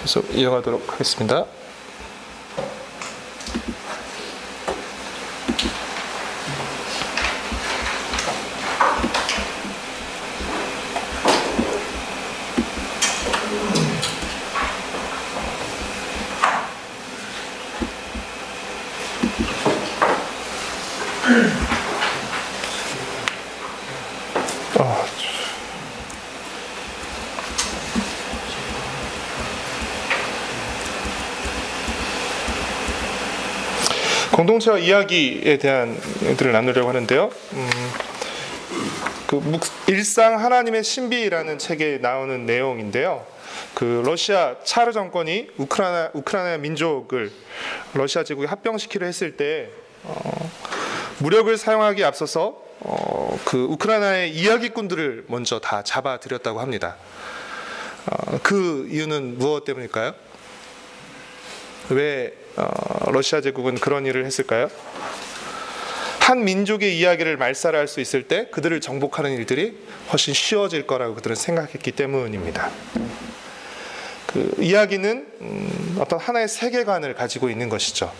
계속 이어가도록 하겠습니다. 공동체와 이야기에 대한 것들을 나누려고 하는데요. 일상 하나님의 신비라는 책에 나오는 내용인데요. 러시아 차르 정권이 우크라이나 민족을 러시아 제국에 합병시키려 했을 때 무력을 사용하기에 앞서서 우크라이나의 이야기꾼들을 먼저 다 잡아들였다고 합니다. 그 이유는 무엇 때문일까요? 왜 러시아 제국은 그런 일을 했을까요? 한 민족의 이야기를 말살할 수 있을 때 그들을 정복하는 일들이 훨씬 쉬워질 거라고 그들은 생각했기 때문입니다. 이야기는 어떤 하나의 세계관을 가지고 있는 것이죠.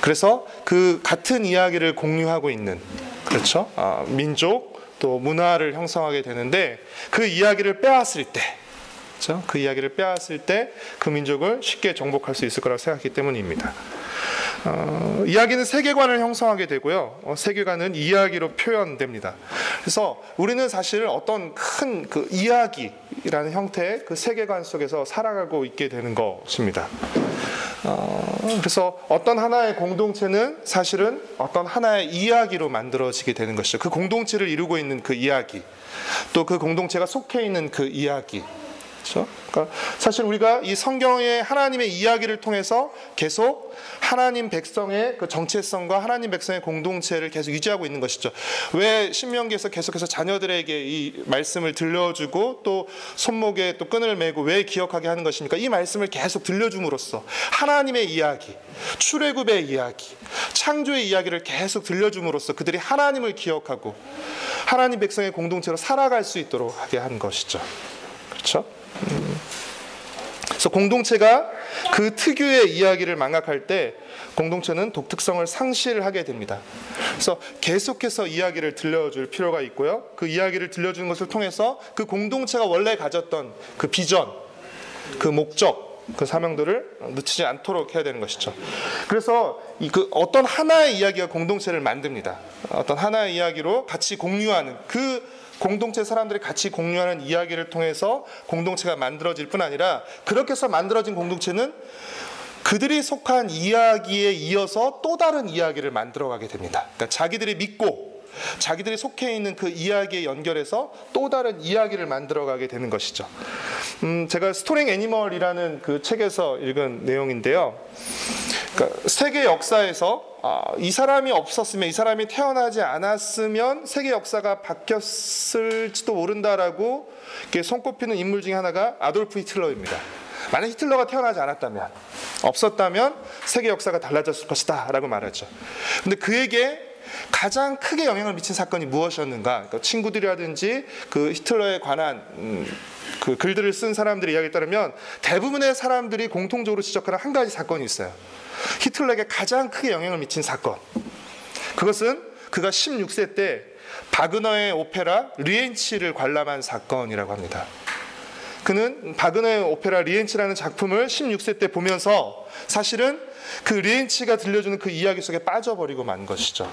그래서 그 같은 이야기를 공유하고 있는, 그렇죠? 민족 또 문화를 형성하게 되는데 그 이야기를 빼앗을 때, 그렇죠? 그 이야기를 빼앗을 때 그 민족을 쉽게 정복할 수 있을 거라고 생각했기 때문입니다. 이야기는 세계관을 형성하게 되고요. 세계관은 이야기로 표현됩니다. 그래서 우리는 사실 어떤 큰 이야기라는 형태의 그 세계관 속에서 살아가고 있게 되는 것입니다. 그래서 어떤 하나의 공동체는 사실은 어떤 하나의 이야기로 만들어지게 되는 것이죠. 그 공동체를 이루고 있는 그 이야기, 또 그 공동체가 속해 있는 그 이야기. 그렇죠? 그러니까 사실 우리가 이 성경의 하나님의 이야기를 통해서 계속 하나님 백성의 그 정체성과 하나님 백성의 공동체를 계속 유지하고 있는 것이죠. 왜 신명기에서 계속해서 자녀들에게 이 말씀을 들려주고 또 손목에 또 끈을 매고 왜 기억하게 하는 것입니까? 이 말씀을 계속 들려줌으로써 하나님의 이야기, 출애굽의 이야기, 창조의 이야기를 계속 들려줌으로써 그들이 하나님을 기억하고 하나님 백성의 공동체로 살아갈 수 있도록 하게 한 것이죠. 그렇죠? 그래서 공동체가 그 특유의 이야기를 망각할 때 공동체는 독특성을 상실하게 됩니다. 그래서 계속해서 이야기를 들려줄 필요가 있고요. 그 이야기를 들려주는 것을 통해서 그 공동체가 원래 가졌던 그 비전, 그 목적, 그 사명들을 놓치지 않도록 해야 되는 것이죠. 그래서 어떤 하나의 이야기가 공동체를 만듭니다. 어떤 하나의 이야기로 같이 공유하는 그 공동체 사람들이 같이 공유하는 이야기를 통해서 공동체가 만들어질 뿐 아니라 그렇게 해서 만들어진 공동체는 그들이 속한 이야기에 이어서 또 다른 이야기를 만들어가게 됩니다. 그러니까 자기들이 믿고 자기들이 속해 있는 그 이야기에 연결해서 또 다른 이야기를 만들어가게 되는 것이죠. 제가 스토링 애니멀이라는 그 책에서 읽은 내용인데요. 그러니까 세계 역사에서 이 사람이 없었으면, 이 사람이 태어나지 않았으면 세계 역사가 바뀌었을지도 모른다라고 손꼽히는 인물 중에 하나가 아돌프 히틀러입니다. 만약 히틀러가 태어나지 않았다면, 없었다면 세계 역사가 달라졌을 것이다 라고 말하죠. 근데 그에게 가장 크게 영향을 미친 사건이 무엇이었는가? 그러니까 친구들이라든지 그 히틀러에 관한 그 글들을 쓴 사람들의 이야기에 따르면 대부분의 사람들이 공통적으로 지적하는 한 가지 사건이 있어요. 히틀러에게 가장 크게 영향을 미친 사건. 그것은 그가 16세 때 바그너의 오페라 리엔치를 관람한 사건이라고 합니다. 그는 바그너의 오페라 리엔치라는 작품을 16세 때 보면서 사실은 그 리엔치가 들려주는 그 이야기 속에 빠져버리고 만 것이죠.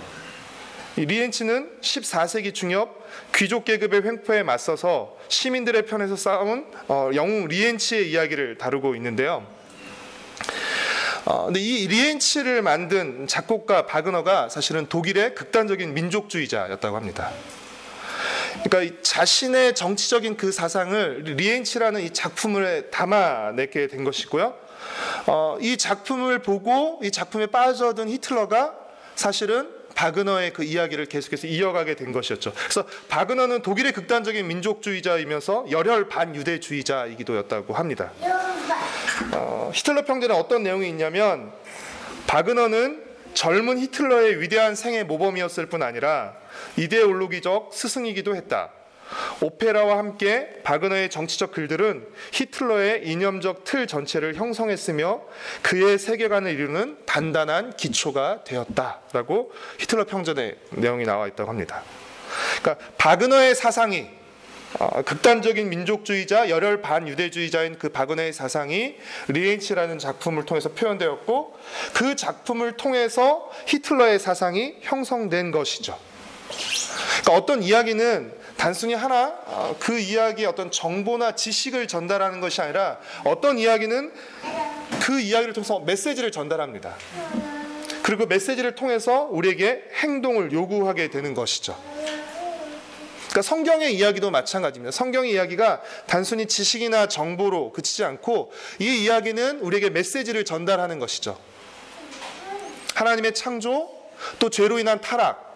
이 리엔치는 14세기 중엽 귀족 계급의 횡포에 맞서서 시민들의 편에서 싸운 영웅 리엔치의 이야기를 다루고 있는데요. 근데 이 리엔치를 만든 작곡가 바그너가 사실은 독일의 극단적인 민족주의자였다고 합니다. 그러니까 자신의 정치적인 그 사상을 리엔치라는 이 작품을 담아내게 된 것이고요. 이 작품을 보고 이 작품에 빠져든 히틀러가 사실은 바그너의 그 이야기를 계속해서 이어가게 된 것이었죠. 그래서 바그너는 독일의 극단적인 민족주의자이면서 열혈 반유대주의자이기도 였다고 합니다. 히틀러 평전에 어떤 내용이 있냐면 바그너는 젊은 히틀러의 위대한 생애 모범이었을 뿐 아니라 이데올로기적 스승이기도 했다. 오페라와 함께 바그너의 정치적 글들은 히틀러의 이념적 틀 전체를 형성했으며 그의 세계관을 이루는 단단한 기초가 되었다라고 히틀러 평전의 내용이 나와 있다고 합니다. 그러니까 바그너의 사상이 극단적인 민족주의자, 열혈 반유대주의자인 그 바그너의 사상이 리엔치라는 작품을 통해서 표현되었고 그 작품을 통해서 히틀러의 사상이 형성된 것이죠. 그러니까 어떤 이야기는 단순히 하나 그 이야기의 어떤 정보나 지식을 전달하는 것이 아니라 어떤 이야기는 그 이야기를 통해서 메시지를 전달합니다. 그리고 메시지를 통해서 우리에게 행동을 요구하게 되는 것이죠. 그러니까 성경의 이야기도 마찬가지입니다. 성경의 이야기가 단순히 지식이나 정보로 그치지 않고 이 이야기는 우리에게 메시지를 전달하는 것이죠. 하나님의 창조, 또 죄로 인한 타락,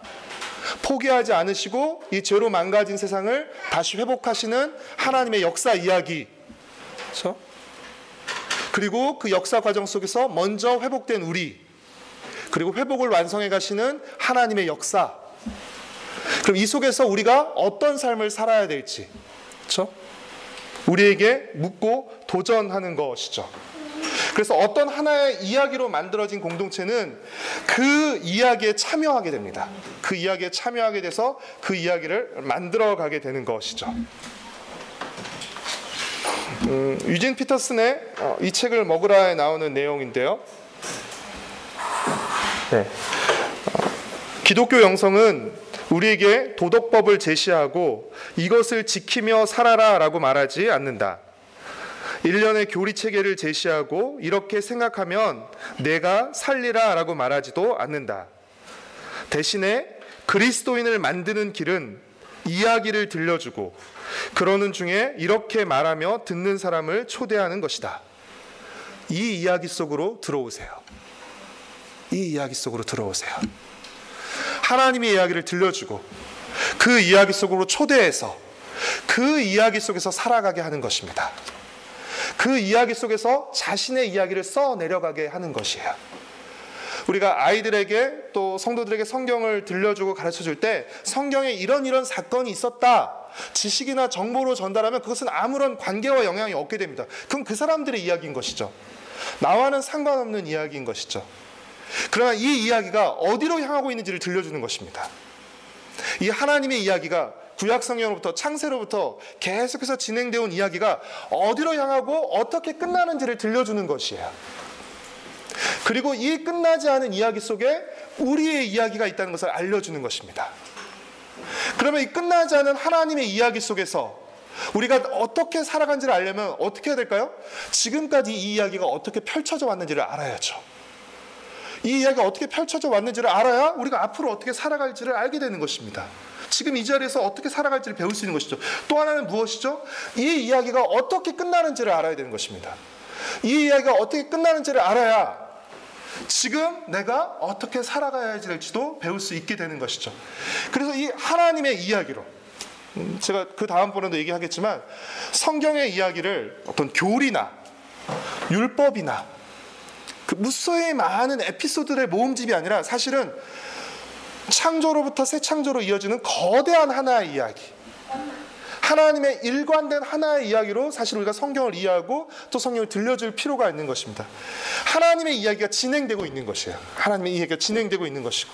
포기하지 않으시고 이 죄로 망가진 세상을 다시 회복하시는 하나님의 역사 이야기, 그렇죠? 그리고 그 역사 과정 속에서 먼저 회복된 우리, 그리고 회복을 완성해 가시는 하나님의 역사. 그럼 이 속에서 우리가 어떤 삶을 살아야 될지, 그렇죠? 우리에게 묻고 도전하는 것이죠. 그래서 어떤 하나의 이야기로 만들어진 공동체는 그 이야기에 참여하게 됩니다. 그 이야기에 참여하게 돼서 그 이야기를 만들어가게 되는 것이죠. 유진 피터슨의 이 책을 먹으라에 나오는 내용인데요. 네. 기독교 영성은 우리에게 도덕법을 제시하고 이것을 지키며 살아라 라고 말하지 않는다. 일련의 교리 체계를 제시하고 이렇게 생각하면 내가 살리라 라고 말하지도 않는다. 대신에 그리스도인을 만드는 길은 이야기를 들려주고 그러는 중에 이렇게 말하며 듣는 사람을 초대하는 것이다. 이 이야기 속으로 들어오세요. 이 이야기 속으로 들어오세요. 하나님의 이야기를 들려주고 그 이야기 속으로 초대해서 그 이야기 속에서 살아가게 하는 것입니다. 그 이야기 속에서 자신의 이야기를 써내려가게 하는 것이에요. 우리가 아이들에게 또 성도들에게 성경을 들려주고 가르쳐줄 때 성경에 이런 사건이 있었다, 지식이나 정보로 전달하면 그것은 아무런 관계와 영향이 없게 됩니다. 그건 그 사람들의 이야기인 것이죠. 나와는 상관없는 이야기인 것이죠. 그러나 이 이야기가 어디로 향하고 있는지를 들려주는 것입니다. 이 하나님의 이야기가 구약성경으로부터 창세로부터 계속해서 진행되어 온 이야기가 어디로 향하고 어떻게 끝나는지를 들려주는 것이에요. 그리고 이 끝나지 않은 이야기 속에 우리의 이야기가 있다는 것을 알려주는 것입니다. 그러면 이 끝나지 않은 하나님의 이야기 속에서 우리가 어떻게 살아간지를 알려면 어떻게 해야 될까요? 지금까지 이 이야기가 어떻게 펼쳐져 왔는지를 알아야죠. 이 이야기가 어떻게 펼쳐져 왔는지를 알아야 우리가 앞으로 어떻게 살아갈지를 알게 되는 것입니다. 지금 이 자리에서 어떻게 살아갈지를 배울 수 있는 것이죠. 또 하나는 무엇이죠? 이 이야기가 어떻게 끝나는지를 알아야 되는 것입니다. 이 이야기가 어떻게 끝나는지를 알아야 지금 내가 어떻게 살아가야 할지도 배울 수 있게 되는 것이죠. 그래서 이 하나님의 이야기로, 제가 그 다음번에도 얘기하겠지만 성경의 이야기를 어떤 교리나 율법이나 그 무수히 많은 에피소드의 모음집이 아니라 사실은 창조로부터 새 창조로 이어지는 거대한 하나의 이야기, 하나님의 일관된 하나의 이야기로 사실 우리가 성경을 이해하고 또 성경을 들려줄 필요가 있는 것입니다. 하나님의 이야기가 진행되고 있는 것이에요. 하나님의 이야기가 진행되고 있는 것이고,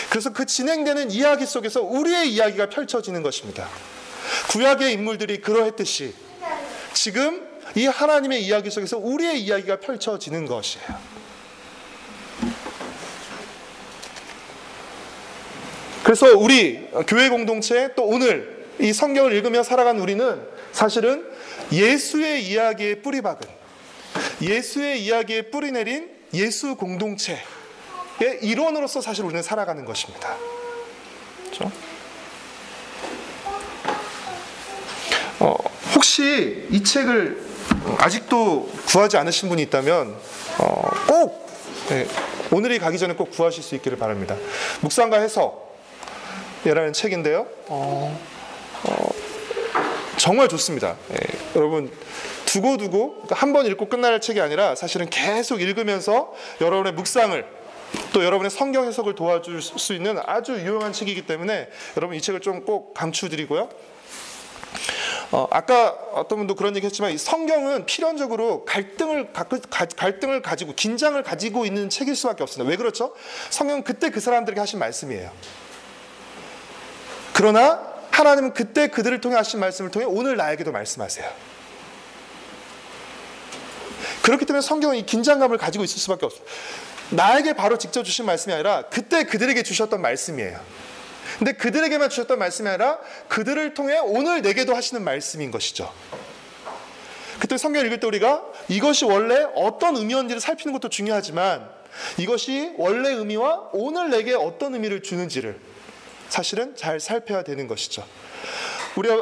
그래서 그 진행되는 이야기 속에서 우리의 이야기가 펼쳐지는 것입니다. 구약의 인물들이 그러했듯이 지금 이 하나님의 이야기 속에서 우리의 이야기가 펼쳐지는 것이에요. 그래서 우리 교회 공동체, 또 오늘 이 성경을 읽으며 살아간 우리는 사실은 예수의 이야기에 뿌리 박은, 예수의 이야기에 뿌리 내린 예수 공동체의 일원으로서 사실 우리는 살아가는 것입니다. 그렇죠? 혹시 이 책을 아직도 구하지 않으신 분이 있다면 꼭 오늘이 가기 전에 꼭 구하실 수 있기를 바랍니다. 묵상과 해석이라는 책인데요. 정말 좋습니다. 여러분 두고두고 한 번 읽고 끝날 책이 아니라 사실은 계속 읽으면서 여러분의 묵상을 또 여러분의 성경 해석을 도와줄 수 있는 아주 유용한 책이기 때문에 여러분 이 책을 좀 꼭 강추드리고요. 아까 어떤 분도 그런 얘기 했지만 이 성경은 필연적으로 갈등을 가지고 긴장을 가지고 있는 책일 수밖에 없습니다. 왜 그렇죠? 성경은 그때 그 사람들에게 하신 말씀이에요. 그러나 하나님은 그때 그들을 통해 하신 말씀을 통해 오늘 나에게도 말씀하세요. 그렇기 때문에 성경은 이 긴장감을 가지고 있을 수밖에 없어요. 나에게 바로 직접 주신 말씀이 아니라 그때 그들에게 주셨던 말씀이에요. 근데 그들에게만 주셨던 말씀이 아니라 그들을 통해 오늘 내게도 하시는 말씀인 것이죠. 그때 성경을 읽을 때 우리가 이것이 원래 어떤 의미였는지를 살피는 것도 중요하지만 이것이 원래 의미와 오늘 내게 어떤 의미를 주는지를 사실은 잘 살펴야 되는 것이죠. 우리가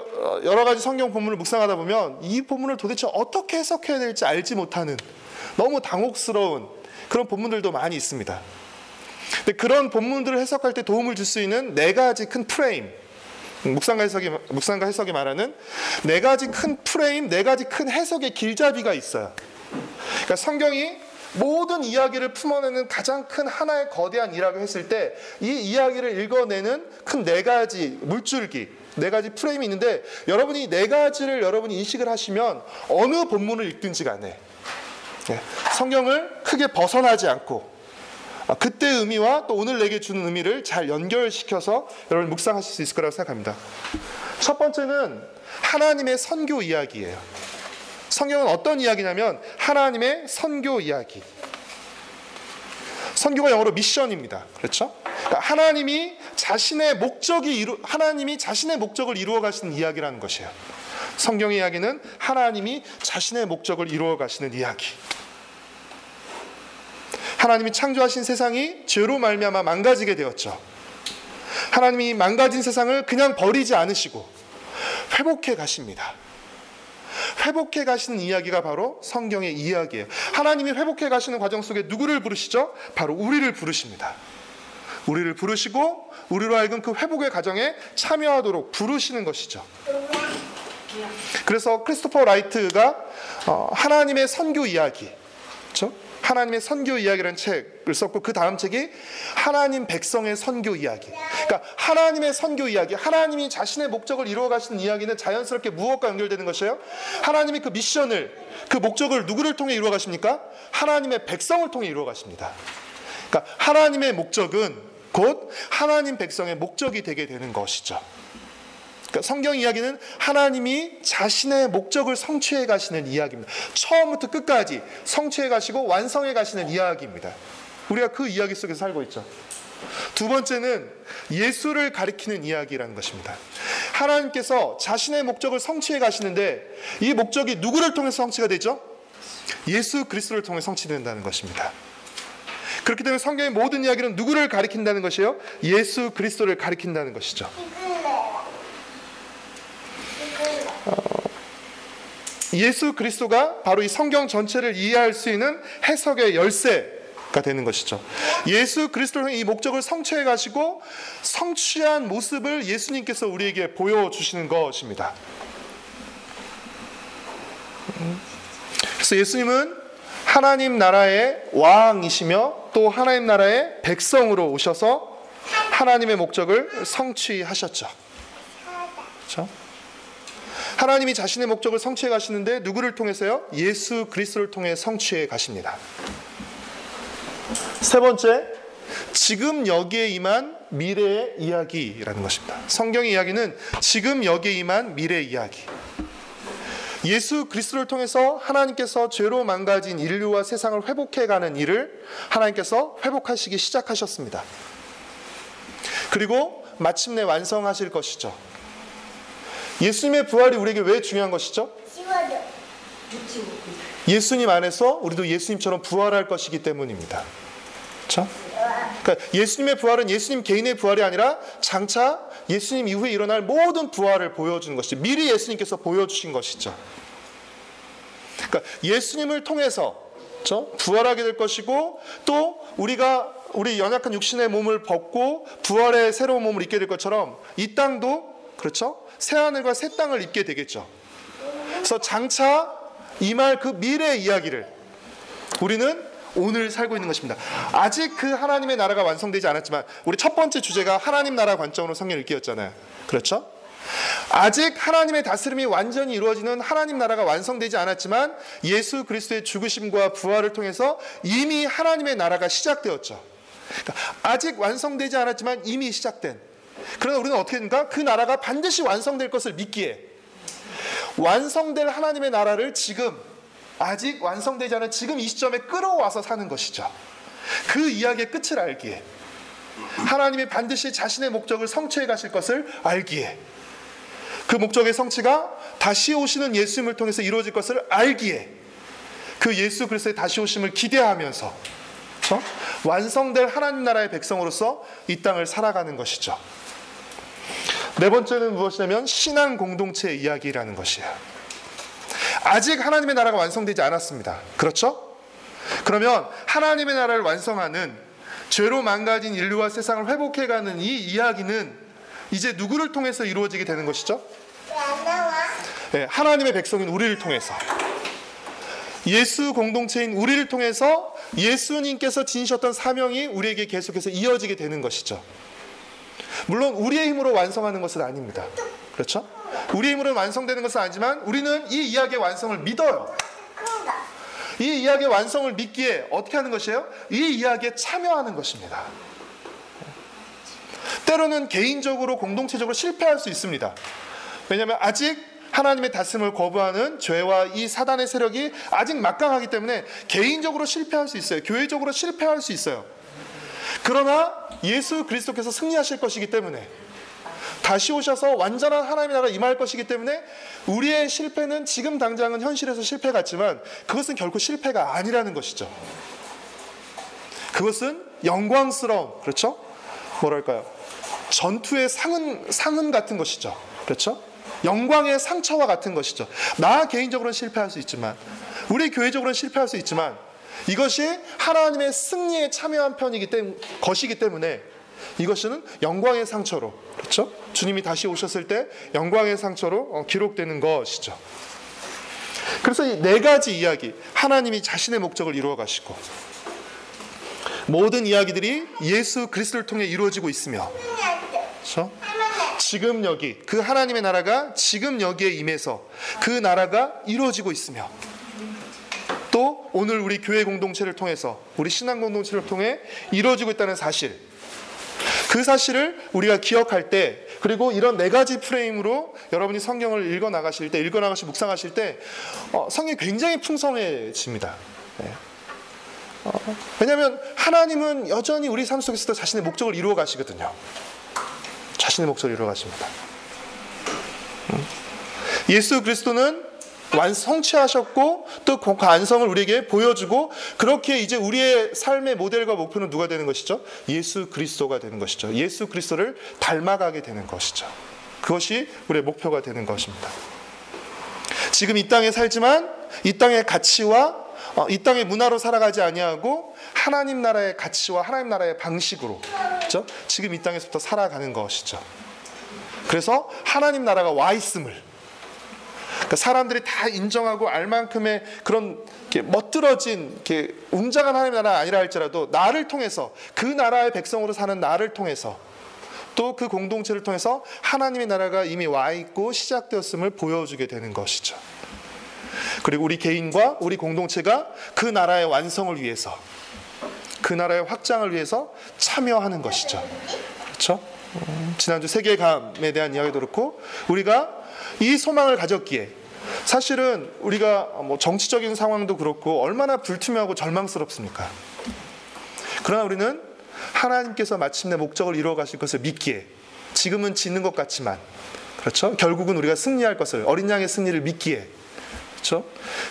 여러 가지 성경 본문을 묵상하다 보면 이 본문을 도대체 어떻게 해석해야 될지 알지 못하는 너무 당혹스러운 그런 본문들도 많이 있습니다. 근데 그런 본문들을 해석할 때 도움을 줄 수 있는 네 가지 큰 프레임, 묵상가 해석이 말하는 네 가지 큰 프레임, 네 가지 큰 해석의 길잡이가 있어요. 그러니까 성경이 모든 이야기를 품어내는 가장 큰 하나의 거대한 일학을 했을 때 이 이야기를 읽어내는 큰 네 가지 물줄기, 네 가지 프레임이 있는데 여러분이 네 가지를 여러분이 인식을 하시면 어느 본문을 읽든지 간에 성경을 크게 벗어나지 않고 그때의 의미와 또 오늘 내게 주는 의미를 잘 연결시켜서 여러분 묵상하실 수 있을 거라고 생각합니다. 첫 번째는 하나님의 선교 이야기예요. 성경은 어떤 이야기냐면 하나님의 선교 이야기. 선교가 영어로 미션입니다. 그렇죠? 그러니까 하나님이 자신의 목적을 이루어 가시는 이야기라는 것이에요. 성경의 이야기는 하나님이 자신의 목적을 이루어 가시는 이야기. 하나님이 창조하신 세상이 죄로 말미암아 망가지게 되었죠. 하나님이 망가진 세상을 그냥 버리지 않으시고 회복해 가십니다. 회복해 가시는 이야기가 바로 성경의 이야기예요. 하나님이 회복해 가시는 과정 속에 누구를 부르시죠? 바로 우리를 부르십니다. 우리를 부르시고 우리로 하여금 그 회복의 과정에 참여하도록 부르시는 것이죠. 그래서 크리스토퍼 라이트가 하나님의 선교 이야기, 그렇죠? 하나님의 선교 이야기라는 책을 썼고 그 다음 책이 하나님 백성의 선교 이야기. 그러니까 하나님의 선교 이야기, 하나님이 자신의 목적을 이루어 가시는 이야기는 자연스럽게 무엇과 연결되는 것이에요? 하나님이 그 미션을, 그 목적을 누구를 통해 이루어 가십니까? 하나님의 백성을 통해 이루어 가십니다. 그러니까 하나님의 목적은 곧 하나님 백성의 목적이 되게 되는 것이죠. 그러니까 성경 이야기는 하나님이 자신의 목적을 성취해 가시는 이야기입니다. 처음부터 끝까지 성취해 가시고 완성해 가시는 이야기입니다. 우리가 그 이야기 속에서 살고 있죠. 두 번째는 예수를 가리키는 이야기라는 것입니다. 하나님께서 자신의 목적을 성취해 가시는데 이 목적이 누구를 통해서 성취가 되죠? 예수 그리스도를 통해 성취된다는 것입니다. 그렇기 때문에 성경의 모든 이야기는 누구를 가리킨다는 것이에요? 예수 그리스도를 가리킨다는 것이죠. 예수 그리스도가 바로 이 성경 전체를 이해할 수 있는 해석의 열쇠가 되는 것이죠. 예수 그리스도는 이 목적을 성취해 가시고 성취한 모습을 예수님께서 우리에게 보여주시는 것입니다. 그래서 예수님은 하나님 나라의 왕이시며 또 하나님 나라의 백성으로 오셔서 하나님의 목적을 성취하셨죠. 그렇죠? 하나님이 자신의 목적을 성취해 가시는데 누구를 통해서요? 예수 그리스도를 통해 성취해 가십니다. 세 번째, 지금 여기에 임한 미래의 이야기라는 것입니다. 성경의 이야기는 지금 여기에 임한 미래의 이야기. 예수 그리스도를 통해서 하나님께서 죄로 망가진 인류와 세상을 회복해가는 일을 하나님께서 회복하시기 시작하셨습니다. 그리고 마침내 완성하실 것이죠. 예수님의 부활이 우리에게 왜 중요한 것이죠? 예수님 안에서 우리도 예수님처럼 부활할 것이기 때문입니다. 그렇죠? 그러니까 예수님의 부활은 예수님 개인의 부활이 아니라 장차 예수님 이후에 일어날 모든 부활을 보여주는 것이죠. 미리 예수님께서 보여주신 것이죠. 그러니까 예수님을 통해서 그렇죠? 부활하게 될 것이고 또 우리 연약한 육신의 몸을 벗고 부활의 새로운 몸을 입게 될 것처럼 이 땅도 그렇죠? 새하늘과 새 땅을 입게 되겠죠. 그래서 장차 임할 그 미래의 이야기를 우리는 오늘 살고 있는 것입니다. 아직 그 하나님의 나라가 완성되지 않았지만, 우리 첫 번째 주제가 하나님 나라 관점으로 성경 읽기였잖아요. 그렇죠? 아직 하나님의 다스림이 완전히 이루어지는 하나님 나라가 완성되지 않았지만 예수 그리스도의 죽으심과 부활을 통해서 이미 하나님의 나라가 시작되었죠. 그러니까 아직 완성되지 않았지만 이미 시작된, 그러나 우리는 어떻게 됩니까? 그 나라가 반드시 완성될 것을 믿기에 완성될 하나님의 나라를 지금, 아직 완성되지 않은 지금 이 시점에 끌어와서 사는 것이죠. 그 이야기의 끝을 알기에, 하나님이 반드시 자신의 목적을 성취해 가실 것을 알기에, 그 목적의 성취가 다시 오시는 예수님을 통해서 이루어질 것을 알기에, 그 예수 그리스도의 다시 오심을 기대하면서 완성될 하나님 나라의 백성으로서 이 땅을 살아가는 것이죠. 네 번째는 무엇이냐면 신앙 공동체의 이야기라는 것이에요. 아직 하나님의 나라가 완성되지 않았습니다. 그렇죠? 그러면 하나님의 나라를 완성하는, 죄로 망가진 인류와 세상을 회복해가는 이 이야기는 이제 누구를 통해서 이루어지게 되는 것이죠? 네, 하나님의 백성인 우리를 통해서, 예수 공동체인 우리를 통해서 예수님께서 지니셨던 사명이 우리에게 계속해서 이어지게 되는 것이죠. 물론 우리의 힘으로 완성하는 것은 아닙니다. 그렇죠? 우리의 힘으로 완성되는 것은 아니지만 우리는 이 이야기의 완성을 믿어요. 이 이야기의 완성을 믿기에 어떻게 하는 것이에요? 이 이야기에 참여하는 것입니다. 때로는 개인적으로 공동체적으로 실패할 수 있습니다. 왜냐하면 아직 하나님의 다스림을 거부하는 죄와 이 사단의 세력이 아직 막강하기 때문에 개인적으로 실패할 수 있어요. 교회적으로 실패할 수 있어요. 그러나 예수 그리스도께서 승리하실 것이기 때문에, 다시 오셔서 완전한 하나님의 나라가 임할 것이기 때문에 우리의 실패는 지금 당장은 현실에서 실패 같지만 그것은 결코 실패가 아니라는 것이죠. 그것은 영광스러운, 그렇죠? 뭐랄까요? 전투의 상흔 같은 것이죠. 그렇죠? 영광의 상처와 같은 것이죠. 나 개인적으로는 실패할 수 있지만, 우리 교회적으로는 실패할 수 있지만, 이것이 하나님의 승리에 참여한 것이기 때문에 이것은 영광의 상처로, 그렇죠? 주님이 다시 오셨을 때 영광의 상처로 기록되는 것이죠. 그래서 이 네 가지 이야기, 하나님이 자신의 목적을 이루어 가시고 모든 이야기들이 예수 그리스도를 통해 이루어지고 있으며, 그렇죠? 지금 여기 그 하나님의 나라가 지금 여기에 임해서 그 나라가 이루어지고 있으며, 또 오늘 우리 교회 공동체를 통해서, 우리 신앙 공동체를 통해 이루어지고 있다는 사실, 그 사실을 우리가 기억할 때, 그리고 이런 네 가지 프레임으로 여러분이 성경을 읽어나가시고 묵상하실 때 성경이 굉장히 풍성해집니다. 네. 왜냐하면 하나님은 여전히 우리 삶 속에서도 자신의 목적을 이루어 가시거든요. 자신의 목적을 이루어 가십니다. 예수 그리스도는 성취하셨고 또 그 완성을 우리에게 보여주고, 그렇게 이제 우리의 삶의 모델과 목표는 누가 되는 것이죠? 예수 그리스도가 되는 것이죠. 예수 그리스도를 닮아가게 되는 것이죠. 그것이 우리의 목표가 되는 것입니다. 지금 이 땅에 살지만 이 땅의 가치와 이 땅의 문화로 살아가지 아니하고 하나님 나라의 가치와 하나님 나라의 방식으로, 그렇죠? 지금 이 땅에서부터 살아가는 것이죠. 그래서 하나님 나라가 와 있음을, 그러니까 사람들이 다 인정하고 알 만큼의 그런 멋들어진 웅장한 하나님 나라가 아니라 할지라도 나를 통해서, 그 나라의 백성으로 사는 나를 통해서, 또 그 공동체를 통해서 하나님의 나라가 이미 와 있고 시작되었음을 보여주게 되는 것이죠. 그리고 우리 개인과 우리 공동체가 그 나라의 완성을 위해서, 그 나라의 확장을 위해서 참여하는 것이죠. 그렇죠? 지난주 세계감에 대한 이야기도 그렇고, 우리가 이 소망을 가졌기에, 사실은 우리가 정치적인 상황도 그렇고 얼마나 불투명하고 절망스럽습니까? 그러나 우리는 하나님께서 마침내 목적을 이루어 가실 것을 믿기에, 지금은 지는 것 같지만, 그렇죠? 결국은 우리가 승리할 것을, 어린 양의 승리를 믿기에, 그렇죠?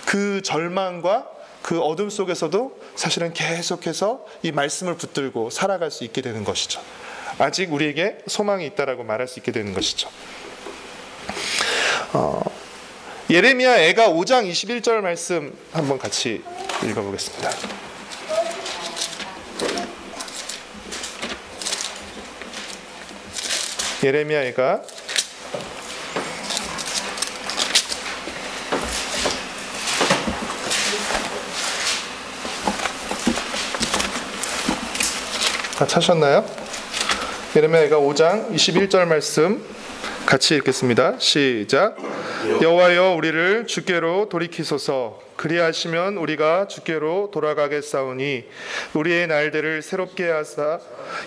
그 절망과 그 어둠 속에서도 사실은 계속해서 이 말씀을 붙들고 살아갈 수 있게 되는 것이죠. 아직 우리에게 소망이 있다라고 말할 수 있게 되는 것이죠. 예레미야 애가 5장 21절 말씀 한번 같이 읽어보겠습니다. 예레미야 애가 5장 다 찾으셨나요? 예레미야가 5장 21절 말씀 같이 읽겠습니다. 시작. 여호와여 우리를 주께로 돌이키소서. 그리하시면 우리가 주께로 돌아가겠사오니 우리의 날들을 새롭게 하사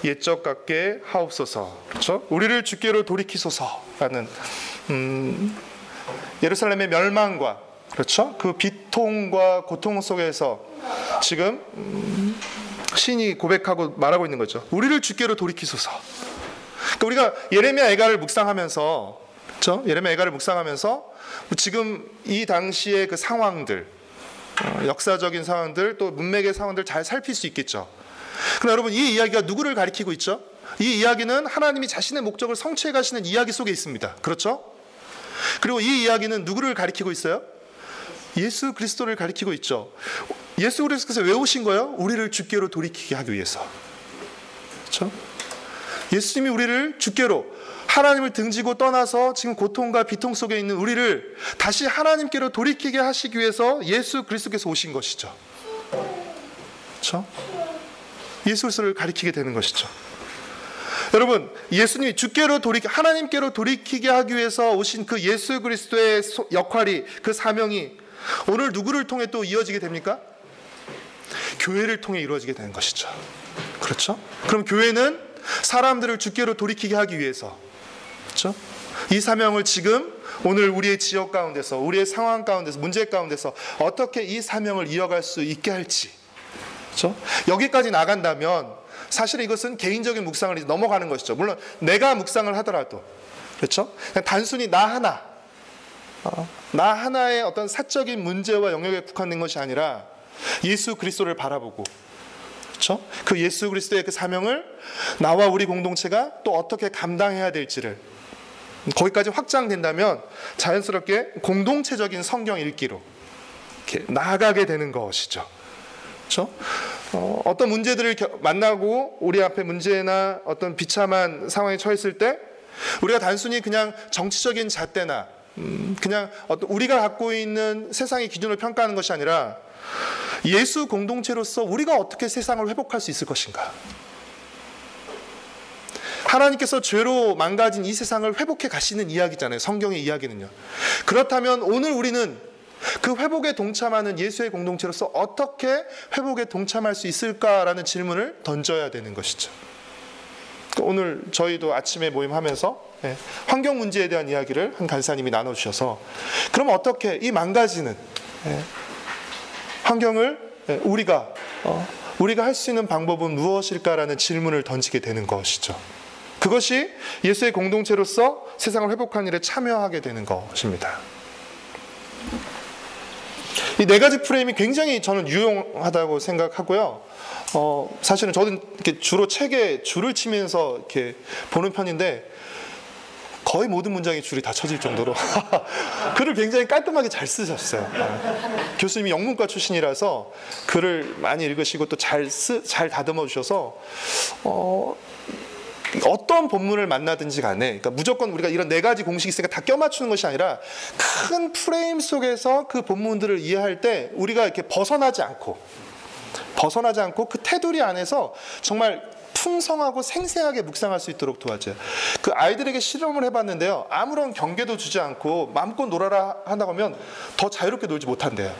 옛적 같게 하옵소서. 그렇죠? 우리를 주께로 돌이키소서라는 예루살렘의 멸망과 그렇죠? 그 비통과 고통 속에서 지금 신이 고백하고 말하고 있는 거죠. 우리를 주께로 돌이키소서. 그러니까 우리가 예레미야 애가를 묵상하면서, 그렇죠? 예레미야 애가를 묵상하면서 지금 이 당시의 그 상황들, 역사적인 상황들, 또 문맥의 상황들 잘 살필 수 있겠죠. 그러나 여러분, 이 이야기가 누구를 가리키고 있죠? 이 이야기는 하나님이 자신의 목적을 성취해 가시는 이야기 속에 있습니다. 그렇죠? 그리고 이 이야기는 누구를 가리키고 있어요? 예수 그리스도를 가리키고 있죠. 예수 그리스도께서 왜 오신 거예요? 우리를 주께로 돌이키게 하기 위해서. 그렇죠? 예수님이 우리를 주께로, 하나님을 등지고 떠나서 지금 고통과 비통 속에 있는 우리를 다시 하나님께로 돌이키게 하시기 위해서 예수 그리스도께서 오신 것이죠. 그렇죠? 예수 그리스도를 가리키게 되는 것이죠. 여러분, 예수님이 주께로 하나님께로 돌이키게 하기 위해서 오신 그 예수 그리스도의 역할이, 그 사명이 오늘 누구를 통해 또 이어지게 됩니까? 교회를 통해 이루어지게 되는 것이죠. 그렇죠? 그럼 교회는 사람들을 주께로 돌이키게 하기 위해서, 그렇죠? 이 사명을 지금 오늘 우리의 지역 가운데서, 우리의 상황 가운데서, 문제 가운데서 어떻게 이 사명을 이어갈 수 있게 할지, 그렇죠? 여기까지 나간다면 사실은 이것은 개인적인 묵상을 넘어가는 것이죠. 물론 내가 묵상을 하더라도, 그렇죠? 그냥 단순히 나 하나의 어떤 사적인 문제와 영역에 국한된 것이 아니라 예수 그리스도를 바라보고, 그렇죠? 그 예수 그리스도의 그 사명을 나와 우리 공동체가 또 어떻게 감당해야 될지를, 거기까지 확장된다면 자연스럽게 공동체적인 성경 읽기로 이렇게 나아가게 되는 것이죠. 그렇죠? 어떤 문제들을 만나고 우리 앞에 문제나 어떤 비참한 상황에 처했을 때 우리가 단순히 그냥 정치적인 잣대나 그냥 어떤 우리가 갖고 있는 세상의 기준을 평가하는 것이 아니라 예수 공동체로서 우리가 어떻게 세상을 회복할 수 있을 것인가? 하나님께서 죄로 망가진 이 세상을 회복해 가시는 이야기잖아요. 성경의 이야기는요. 그렇다면 오늘 우리는 그 회복에 동참하는 예수의 공동체로서 어떻게 회복에 동참할 수 있을까라는 질문을 던져야 되는 것이죠. 오늘 저희도 아침에 모임하면서 환경 문제에 대한 이야기를 한 간사님이 나눠주셔서, 그럼 어떻게 이 망가지는 환경을 우리가 할 수 있는 방법은 무엇일까라는 질문을 던지게 되는 것이죠. 그것이 예수의 공동체로서 세상을 회복하는 일에 참여하게 되는 것입니다. 이 네 가지 프레임이 굉장히 저는 유용하다고 생각하고요. 사실은 저는 이렇게 주로 책에 줄을 치면서 이렇게 보는 편인데 거의 모든 문장에 줄이 다 쳐질 정도로 글을 굉장히 깔끔하게 잘 쓰셨어요. 교수님이 영문과 출신이라서 글을 많이 읽으시고 또 잘 다듬어 주셔서 어떤 본문을 만나든지 간에, 그러니까 무조건 우리가 이런 네 가지 공식이 있으니까 다 껴맞추는 것이 아니라 큰 프레임 속에서 그 본문들을 이해할 때 우리가 이렇게 벗어나지 않고 그 테두리 안에서 정말 풍성하고 생생하게 묵상할 수 있도록 도와줘요. 그 아이들에게 실험을 해봤는데요, 아무런 경계도 주지 않고 마음껏 놀아라 한다고 하면 더 자유롭게 놀지 못한대요.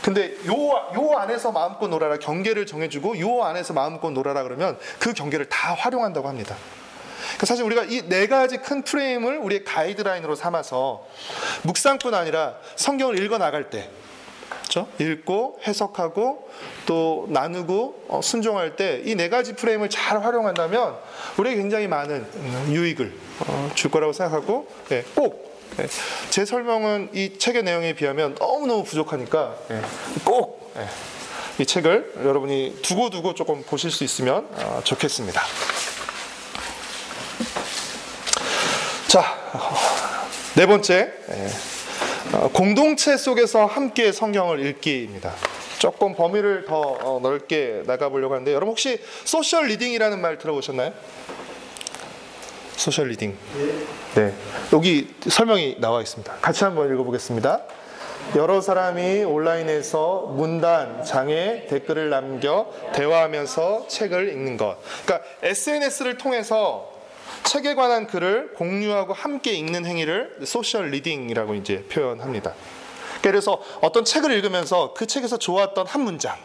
근데 요 안에서 마음껏 놀아라, 경계를 정해주고 요 안에서 마음껏 놀아라 그러면 그 경계를 다 활용한다고 합니다. 그러니까 사실 우리가 이 네 가지 큰 프레임을 우리의 가이드라인으로 삼아서 묵상뿐 아니라 성경을 읽어 나갈 때, 그렇죠? 읽고 해석하고 또 나누고 순종할 때 이 네 가지 프레임을 잘 활용한다면 우리에게 굉장히 많은 유익을 줄 거라고 생각하고, 꼭 제 설명은 이 책의 내용에 비하면 너무너무 부족하니까 꼭 이 책을 여러분이 두고두고 조금 보실 수 있으면 좋겠습니다. 자, 네 번째, 공동체 속에서 함께 성경을 읽기입니다. 조금 범위를 더 넓게 나가보려고 하는데, 여러분 혹시 소셜 리딩이라는 말 들어보셨나요? 소셜 리딩. 네. 여기 설명이 나와 있습니다. 같이 한번 읽어보겠습니다. 여러 사람이 온라인에서 문단, 장에 댓글을 남겨 대화하면서 책을 읽는 것. 그러니까 SNS를 통해서 책에 관한 글을 공유하고 함께 읽는 행위를 소셜 리딩이라고 이제 표현합니다. 그래서 어떤 책을 읽으면서 그 책에서 좋았던 한 문장.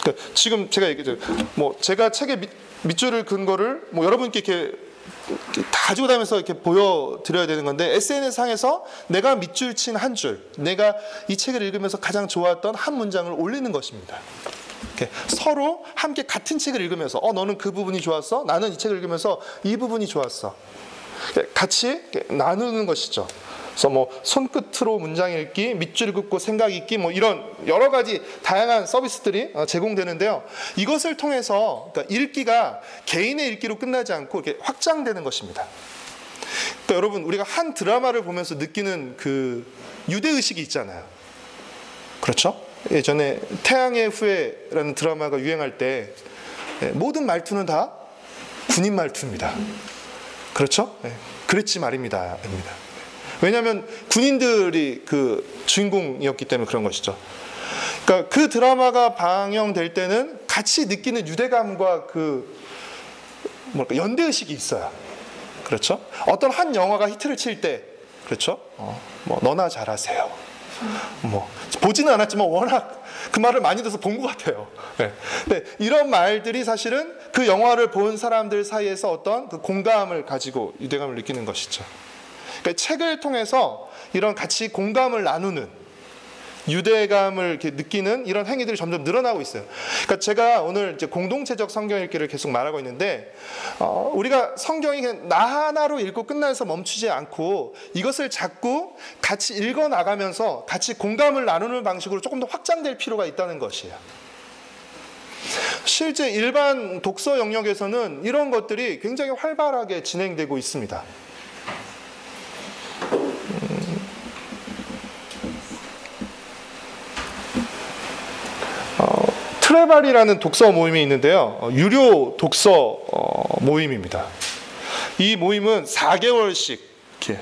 그러니까 지금 제가 얘기죠. 뭐 제가 책에 밑줄을 긋은 거를 뭐 여러분께 이렇게 다 가지고 다니면서 이렇게 보여드려야 되는 건데, SNS 상에서 내가 밑줄 친 한 줄, 내가 이 책을 읽으면서 가장 좋았던 한 문장을 올리는 것입니다. 이렇게 서로 함께 같은 책을 읽으면서 너는 그 부분이 좋았어? 나는 이 책을 읽으면서 이 부분이 좋았어. 같이 나누는 것이죠. 그래서 뭐 손끝으로 문장 읽기, 밑줄 긋고 생각 읽기, 뭐 이런 여러 가지 다양한 서비스들이 제공되는데요. 이것을 통해서 그러니까 읽기가 개인의 읽기로 끝나지 않고 이렇게 확장되는 것입니다. 그러니까 여러분, 우리가 한 드라마를 보면서 느끼는 그 유대 의식이 있잖아요. 그렇죠? 예전에 태양의 후예라는 드라마가 유행할 때 모든 말투는 다 군인 말투입니다. 그렇죠? 그랬지 말입니다. 왜냐하면 군인들이 그 주인공이었기 때문에 그런 것이죠. 그러니까 그 드라마가 방영될 때는 같이 느끼는 유대감과 그 연대의식이 있어요. 그렇죠? 어떤 한 영화가 히트를 칠 때, 그렇죠? 뭐 너나 잘하세요. 뭐 보지는 않았지만 워낙 그 말을 많이 들어서 본 것 같아요. 네. 근데 이런 말들이 사실은 그 영화를 본 사람들 사이에서 어떤 그 공감을 가지고 유대감을 느끼는 것이죠. 그러니까 책을 통해서 이런 같이 공감을 나누는, 유대감을 이렇게 느끼는 이런 행위들이 점점 늘어나고 있어요. 그러니까 제가 오늘 이제 공동체적 성경 읽기를 계속 말하고 있는데, 우리가 성경이 그냥 나 하나로 읽고 끝나서 멈추지 않고 이것을 자꾸 같이 읽어 나가면서 같이 공감을 나누는 방식으로 조금 더 확장될 필요가 있다는 것이에요. 실제 일반 독서 영역에서는 이런 것들이 굉장히 활발하게 진행되고 있습니다. 트레발이라는 독서 모임이 있는데요. 유료 독서 모임입니다. 이 모임은 4개월씩 이렇게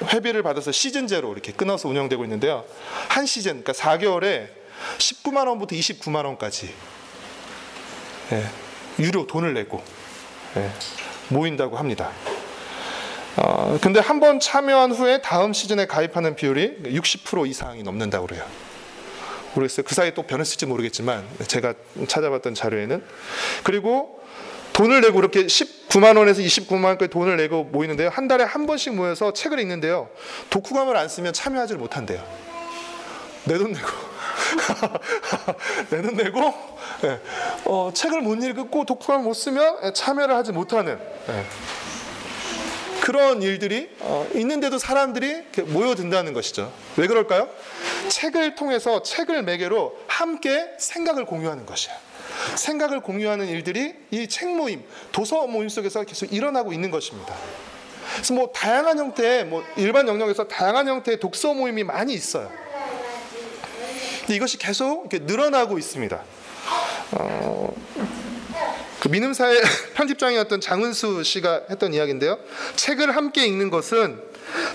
회비를 받아서 시즌제로 이렇게 끊어서 운영되고 있는데요. 한 시즌, 그러니까 4개월에 19만 원부터 29만 원까지 유료 돈을 내고 모인다고 합니다. 근데 한 번 참여한 후에 다음 시즌에 가입하는 비율이 60% 이상이 넘는다고 그래요. 모르겠어요. 그 사이에 또 변했을지 모르겠지만 제가 찾아봤던 자료에는. 그리고 돈을 내고 이렇게 19만 원에서 29만 원까지 돈을 내고 모이는데요. 한 달에 한 번씩 모여서 책을 읽는데요. 독후감을 안 쓰면 참여하지를 못한대요. 내 돈 내고 내 돈 내고 책을 못 읽고 독후감을 못 쓰면 참여를 하지 못하는 그런 일들이 있는데도 사람들이 모여든다는 것이죠. 왜 그럴까요? 책을 통해서, 책을 매개로 함께 생각을 공유하는 것이에요. 생각을 공유하는 일들이 이 책 모임, 도서 모임 속에서 계속 일어나고 있는 것입니다. 그래서 뭐 다양한 형태의, 뭐 일반 영역에서 다양한 형태의 독서 모임이 많이 있어요. 근데 이것이 계속 이렇게 늘어나고 있습니다. 그 민음사의 편집장이었던 장은수 씨가 했던 이야기인데요. 책을 함께 읽는 것은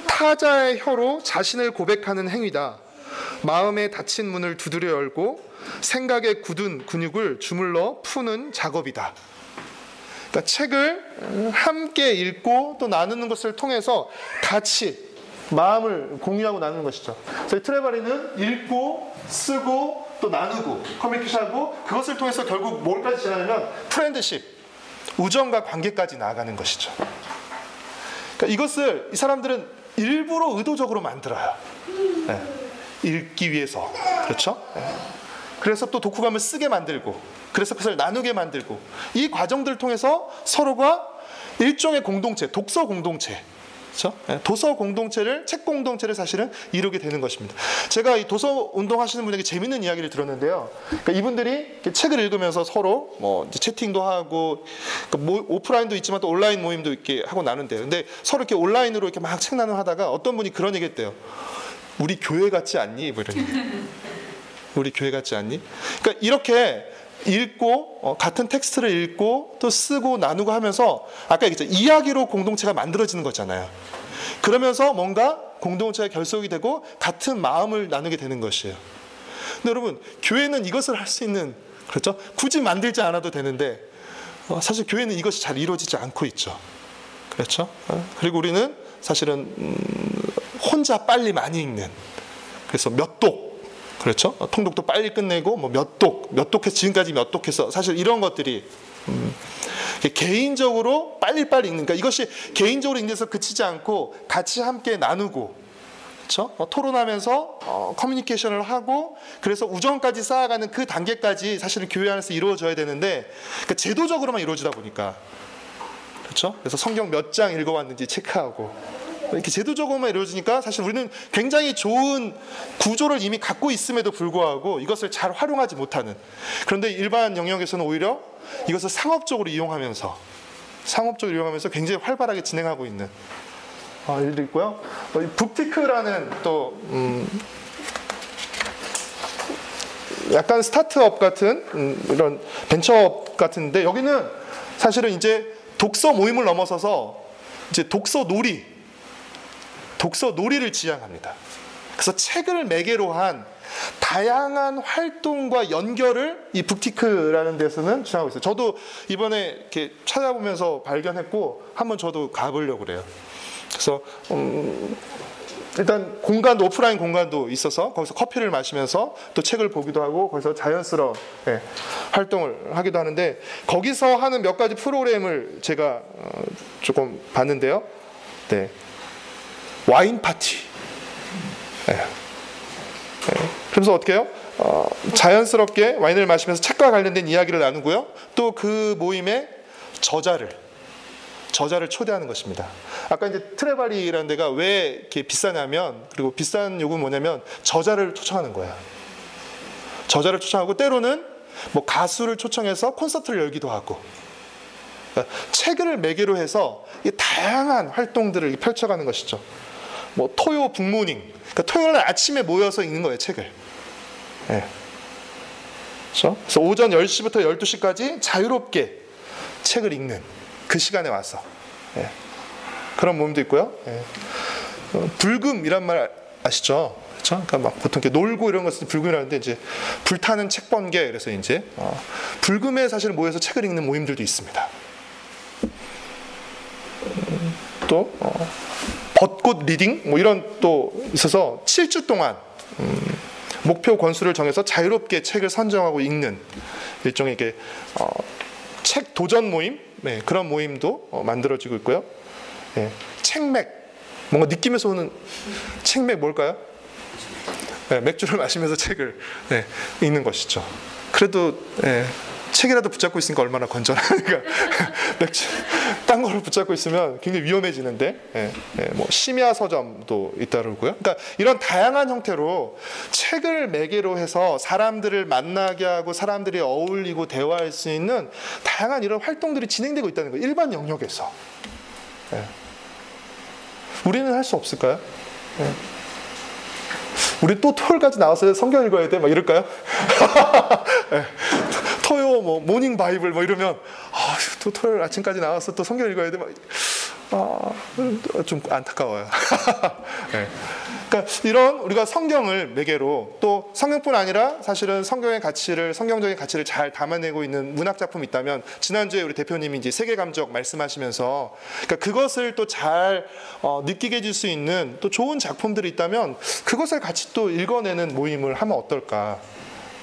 타자의 혀로 자신을 고백하는 행위다. 마음에 닫힌 문을 두드려 열고 생각의 굳은 근육을 주물러 푸는 작업이다. 그러니까 책을 함께 읽고 또 나누는 것을 통해서 같이 마음을 공유하고 나누는 것이죠. 저희 트레바리는 읽고 쓰고 또 나누고 커뮤니케이션하고, 그것을 통해서 결국 뭘까지 지나냐면 프렌드십, 우정과 관계까지 나아가는 것이죠. 그러니까 이것을 이 사람들은 일부러 의도적으로 만들어요. 읽기 위해서. 그렇죠? 그래서 또 독후감을 쓰게 만들고, 그래서 그것을 나누게 만들고, 이 과정들을 통해서 서로가 일종의 공동체, 독서 공동체, 그렇죠? 도서 공동체를, 책 공동체를 사실은 이루게 되는 것입니다. 제가 이 도서 운동 하시는 분에게 재밌는 이야기를 들었는데요. 그러니까 이분들이 책을 읽으면서 서로 뭐 채팅도 하고, 그러니까 오프라인도 있지만 또 온라인 모임도 이렇게 하고 나눈대요. 근데 서로 이렇게 온라인으로 이렇게 막 책 나눔 하다가 어떤 분이 그런 얘기했대요. 우리 교회 같지 않니? 뭐 이런 얘기. 우리 교회 같지 않니? 그러니까 이렇게 읽고 같은 텍스트를 읽고 또 쓰고 나누고 하면서 아까 얘기했죠. 이야기로 공동체가 만들어지는 거잖아요. 그러면서 뭔가 공동체가 결속이 되고 같은 마음을 나누게 되는 것이에요. 근데 여러분, 교회는 이것을 할 수 있는, 그렇죠? 굳이 만들지 않아도 되는데 사실 교회는 이것이 잘 이루어지지 않고 있죠. 그렇죠? 그리고 우리는 사실은 혼자 빨리 많이 읽는, 그래서 몇 독, 그렇죠? 통독도 빨리 끝내고 뭐 몇 독해서 지금까지 몇 독해서 사실 이런 것들이 개인적으로 빨리빨리 읽는, 그러니까 이것이 개인적으로 읽는 데서 그치지 않고 같이 함께 나누고, 그렇죠? 토론하면서 커뮤니케이션을 하고, 그래서 우정까지 쌓아가는 그 단계까지 사실은 교회 안에서 이루어져야 되는데, 그러니까 제도적으로만 이루어지다 보니까, 그렇죠? 그래서 성경 몇 장 읽어왔는지 체크하고 이렇게 제도적으로만 이루어지니까 사실 우리는 굉장히 좋은 구조를 이미 갖고 있음에도 불구하고 이것을 잘 활용하지 못하는, 그런데 일반 영역에서는 오히려 이것을 상업적으로 이용하면서 굉장히 활발하게 진행하고 있는 일도 있고요. 북티크라는 또 약간 스타트업 같은 이런 벤처업 같은데, 여기는 사실은 이제 독서 모임을 넘어서서 이제 독서 놀이를 지향합니다. 그래서 책을 매개로 한 다양한 활동과 연결을 이 북티크라는 데서는 지향하고 있어요. 저도 이번에 이렇게 찾아보면서 발견했고 한번 저도 가보려고 그래요. 그래서 일단 공간도, 오프라인 공간도 있어서 거기서 커피를 마시면서 또 책을 보기도 하고 거기서 자연스러운 활동을 하기도 하는데, 거기서 하는 몇 가지 프로그램을 제가 조금 봤는데요. 네. 와인 파티. 그래서 어떻게 해요? 자연스럽게 와인을 마시면서 책과 관련된 이야기를 나누고요. 또 그 모임에 저자를 초대하는 것입니다. 아까 이제 트레바리라는 데가 왜 이렇게 비싸냐면, 그리고 비싼 요금은 뭐냐면 저자를 초청하는 거예요. 저자를 초청하고 때로는 뭐 가수를 초청해서 콘서트를 열기도 하고, 그러니까 책을 매개로 해서 다양한 활동들을 펼쳐가는 것이죠. 뭐 토요 북모닝, 그러니까 토요일 아침에 모여서 읽는 거예요, 책을. 그렇죠? 그래서 오전 10시부터 12시까지 자유롭게 책을 읽는 그 시간에 와서 그런 모임도 있고요. 불금이란 말 아시죠? 그렇죠? 그러니까 막 보통 이렇게 놀고 이런 것을 불금이라는데, 이제 불타는 책 번개, 그래서 이제 불금에 사실 모여서 책을 읽는 모임들도 있습니다. 또 벚꽃 리딩 뭐 이런 또 있어서 7주 동안 목표 권수를 정해서 자유롭게 책을 선정하고 읽는 일종의 이게 책 도전 모임, 그런 모임도 만들어지고 있고요. 책맥, 뭔가 느낌에서 오는 책맥 뭘까요? 맥주를 마시면서 책을 읽는 것이죠. 그래도 책이라도 붙잡고 있으니까 얼마나 건전하니까. 맥주 딴 거를 붙잡고 있으면 굉장히 위험해지는데, 뭐 심야 서점도 있다고요. 그러니까 이런 다양한 형태로 책을 매개로 해서 사람들을 만나게 하고 사람들이 어울리고 대화할 수 있는 다양한 이런 활동들이 진행되고 있다는 거예요, 일반 영역에서. 우리는 할 수 없을까요? 우리 또 토요일까지 나와서 성경 읽어야 돼? 막 이럴까요? 토요 뭐 모닝 바이블 뭐 이러면 또 토요일 아침까지 나와서 또 성경 읽어야 돼? 막 좀 안타까워요. 그러니까 이런 우리가 성경을 매개로, 또 성경뿐 아니라 사실은 성경적인 가치를 잘 담아내고 있는 문학 작품이 있다면, 지난주에 우리 대표님이 이제 세계 감적 말씀하시면서 그러니까 그것을 또 잘 느끼게 해줄 수 있는 또 좋은 작품들이 있다면 그것을 같이 또 읽어내는 모임을 하면 어떨까.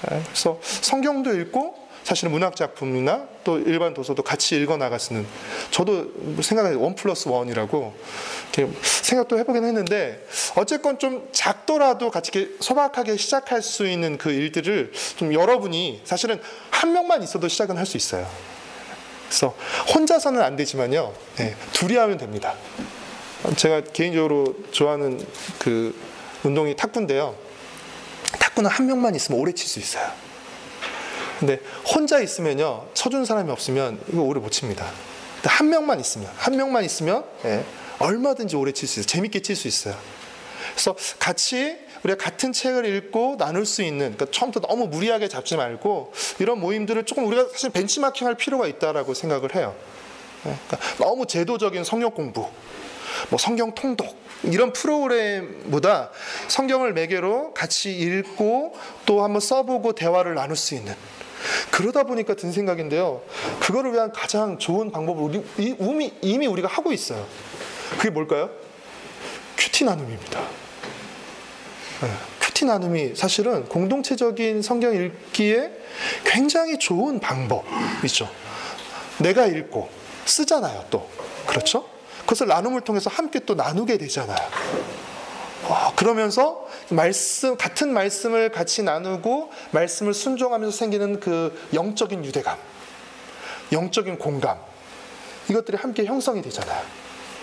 그래서 성경도 읽고 사실은 문학 작품이나 또 일반 도서도 같이 읽어 나갔으면, 저도 생각해 1+1이라고 이렇게 생각도 해보긴 했는데, 어쨌건 좀 작더라도 같이 이렇게 소박하게 시작할 수 있는 그 일들을 좀 여러분이, 사실은 한 명만 있어도 시작은 할 수 있어요. 그래서 혼자서는 안 되지만요, 둘이 하면 됩니다. 제가 개인적으로 좋아하는 그 운동이 탁구인데요. 탁구는 한 명만 있으면 오래 칠 수 있어요. 근데 혼자 있으면요, 쳐준 사람이 없으면 이거 오래 못 칩니다. 근데 한 명만 있으면 얼마든지 오래 칠 수 있어요. 재밌게 칠 수 있어요. 그래서 같이 우리가 같은 책을 읽고 나눌 수 있는, 그러니까 처음부터 너무 무리하게 잡지 말고 이런 모임들을 조금 우리가 사실 벤치마킹할 필요가 있다라고 생각을 해요. 그러니까 너무 제도적인 성역 공부, 뭐 성경 통독 이런 프로그램보다 성경을 매개로 같이 읽고 또 한번 써보고 대화를 나눌 수 있는, 그러다 보니까 든 생각인데요, 그거를 위한 가장 좋은 방법을 이미 우리가 하고 있어요. 그게 뭘까요? 큐티 나눔입니다. 큐티 나눔이 사실은 공동체적인 성경 읽기에 굉장히 좋은 방법이죠. 내가 읽고 쓰잖아요, 또. 그렇죠? 그것을 나눔을 통해서 함께 또 나누게 되잖아요. 그러면서 같은 말씀을 같이 나누고 말씀을 순종하면서 생기는 그 영적인 유대감, 영적인 공감, 이것들이 함께 형성이 되잖아요.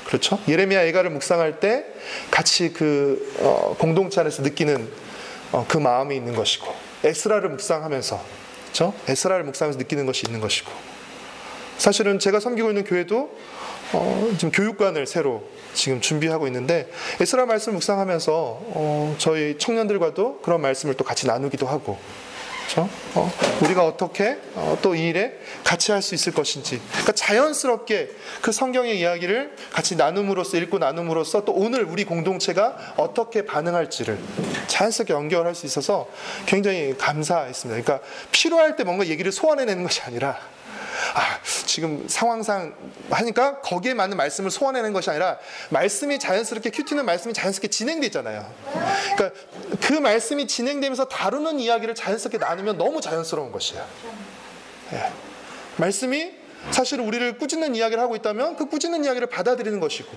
그렇죠? 예레미야 애가를 묵상할 때 같이 그 공동체 안에서 느끼는 그 마음이 있는 것이고, 에스라를 묵상하면서, 그렇죠? 에스라를 묵상하면서 느끼는 것이 있는 것이고, 사실은 제가 섬기고 있는 교회도 지금 교육관을 새로 지금 준비하고 있는데, 에스라 말씀 묵상하면서 저희 청년들과도 그런 말씀을 또 같이 나누기도 하고, 그렇죠? 우리가 어떻게 또 이 일에 같이 할 수 있을 것인지, 그러니까 자연스럽게 그 성경의 이야기를 같이 나눔으로써, 읽고 나눔으로써 또 오늘 우리 공동체가 어떻게 반응할지를 자연스럽게 연결할 수 있어서 굉장히 감사했습니다. 그러니까 필요할 때 뭔가 얘기를 소환해내는 것이 아니라, 지금 상황상 하니까 거기에 맞는 말씀을 소환해내는 것이 아니라, 말씀이 자연스럽게, 큐티는 말씀이 자연스럽게 진행되잖아요. 그러니까 그 말씀이 진행되면서 다루는 이야기를 자연스럽게 나누면 너무 자연스러운 것이에요. 예. 말씀이 사실 우리를 꾸짖는 이야기를 하고 있다면 그 꾸짖는 이야기를 받아들이는 것이고,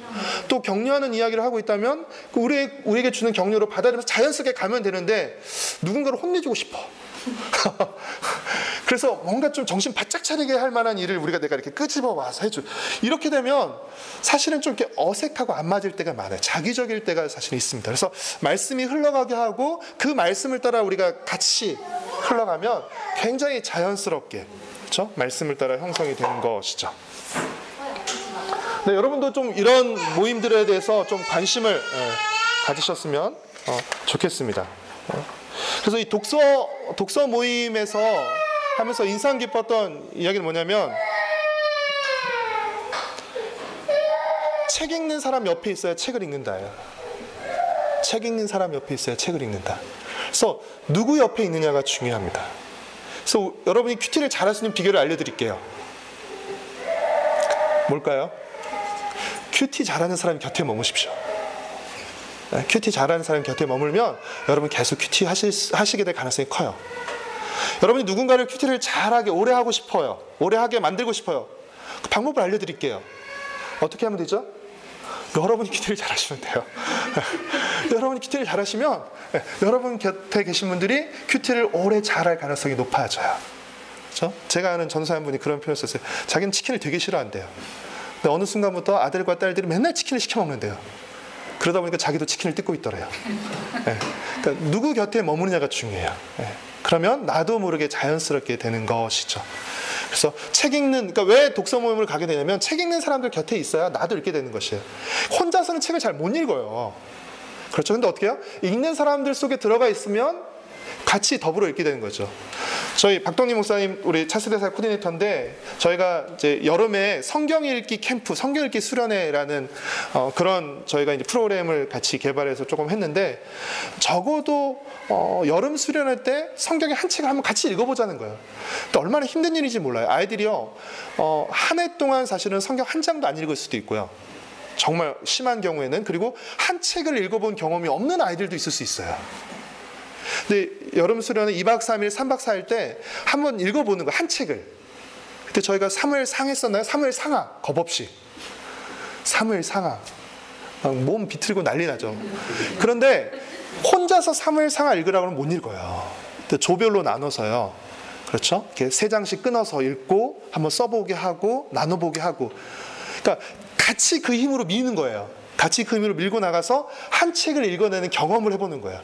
또 격려하는 이야기를 하고 있다면 그 우리에게 주는 격려로 받아들여서 자연스럽게 가면 되는데, 누군가를 혼내주고 싶어. 그래서 뭔가 좀 정신 바짝 차리게 할 만한 일을 내가 이렇게 끄집어 와서 해줘. 이렇게 되면 사실은 좀 이렇게 어색하고 안 맞을 때가 많아요. 자기적일 때가 사실 있습니다. 그래서 말씀이 흘러가게 하고 그 말씀을 따라 우리가 같이 흘러가면 굉장히 자연스럽게, 그렇죠? 말씀을 따라 형성이 되는 것이죠. 네, 여러분도 좀 이런 모임들에 대해서 좀 관심을 가지셨으면 좋겠습니다. 그래서 이 독서 모임에서 하면서 인상 깊었던 이야기는 뭐냐면, 책 읽는 사람 옆에 있어야 책을 읽는다예요. 책 읽는 사람 옆에 있어야 책을 읽는다. 그래서 누구 옆에 있느냐가 중요합니다. 그래서 여러분이 큐티를 잘할 수 있는 비결을 알려드릴게요. 뭘까요? 큐티 잘하는 사람 곁에 머무십시오. 큐티 잘하는 사람 곁에 머물면 여러분 계속 큐티 하시게 될 가능성이 커요. 여러분이 누군가를 큐티를 잘하게 오래 하고 싶어요. 오래 하게 만들고 싶어요. 그 방법을 알려드릴게요. 어떻게 하면 되죠? 여러분이 큐티를 잘하시면 돼요. 여러분이 큐티를 잘하시면 여러분 곁에 계신 분들이 큐티를 오래 잘할 가능성이 높아져요. 그렇죠? 제가 아는 전사 한 분이 그런 표현을 썼어요. 자기는 치킨을 되게 싫어한대요. 근데 어느 순간부터 아들과 딸들이 맨날 치킨을 시켜 먹는데요. 그러다 보니까 자기도 치킨을 뜯고 있더래요. 그러니까 누구 곁에 머무느냐가 중요해요. 그러면 나도 모르게 자연스럽게 되는 것이죠. 그래서 책 읽는, 그러니까 왜 독서 모임을 가게 되냐면, 책 읽는 사람들 곁에 있어야 나도 읽게 되는 것이에요. 혼자서는 책을 잘 못 읽어요. 그렇죠? 근데 어떻게 해요? 읽는 사람들 속에 들어가 있으면 같이 더불어 읽게 되는 거죠. 저희 박동림 목사님, 우리 차세대사 코디네이터인데, 저희가 이제 여름에 성경 읽기 캠프, 성경 읽기 수련회라는 그런 저희가 이제 프로그램을 같이 개발해서 조금 했는데, 적어도 여름 수련회 때 성경의 한 책을 한번 같이 읽어보자는 거예요. 또 얼마나 힘든 일인지 몰라요. 아이들이요, 한 해 동안 사실은 성경 한 장도 안 읽을 수도 있고요. 정말 심한 경우에는, 그리고 한 책을 읽어본 경험이 없는 아이들도 있을 수 있어요. 근데 여름 수련회 2박 3일, 3박 4일 때 한번 읽어보는 거예요. 한 책을. 그때 저희가 사무엘상 했었나요? 사무엘상하, 겁 없이. 사무엘상하. 몸 비틀고 난리 나죠. 그런데 혼자서 사무엘상하 읽으라고 하면 못 읽어요. 조별로 나눠서요. 그렇죠? 이렇게 3장씩 끊어서 읽고 한번 써보게 하고 나눠보게 하고. 그러니까 같이 그 힘으로 미는 거예요. 같이 그 힘으로 밀고 나가서 한 책을 읽어내는 경험을 해보는 거예요.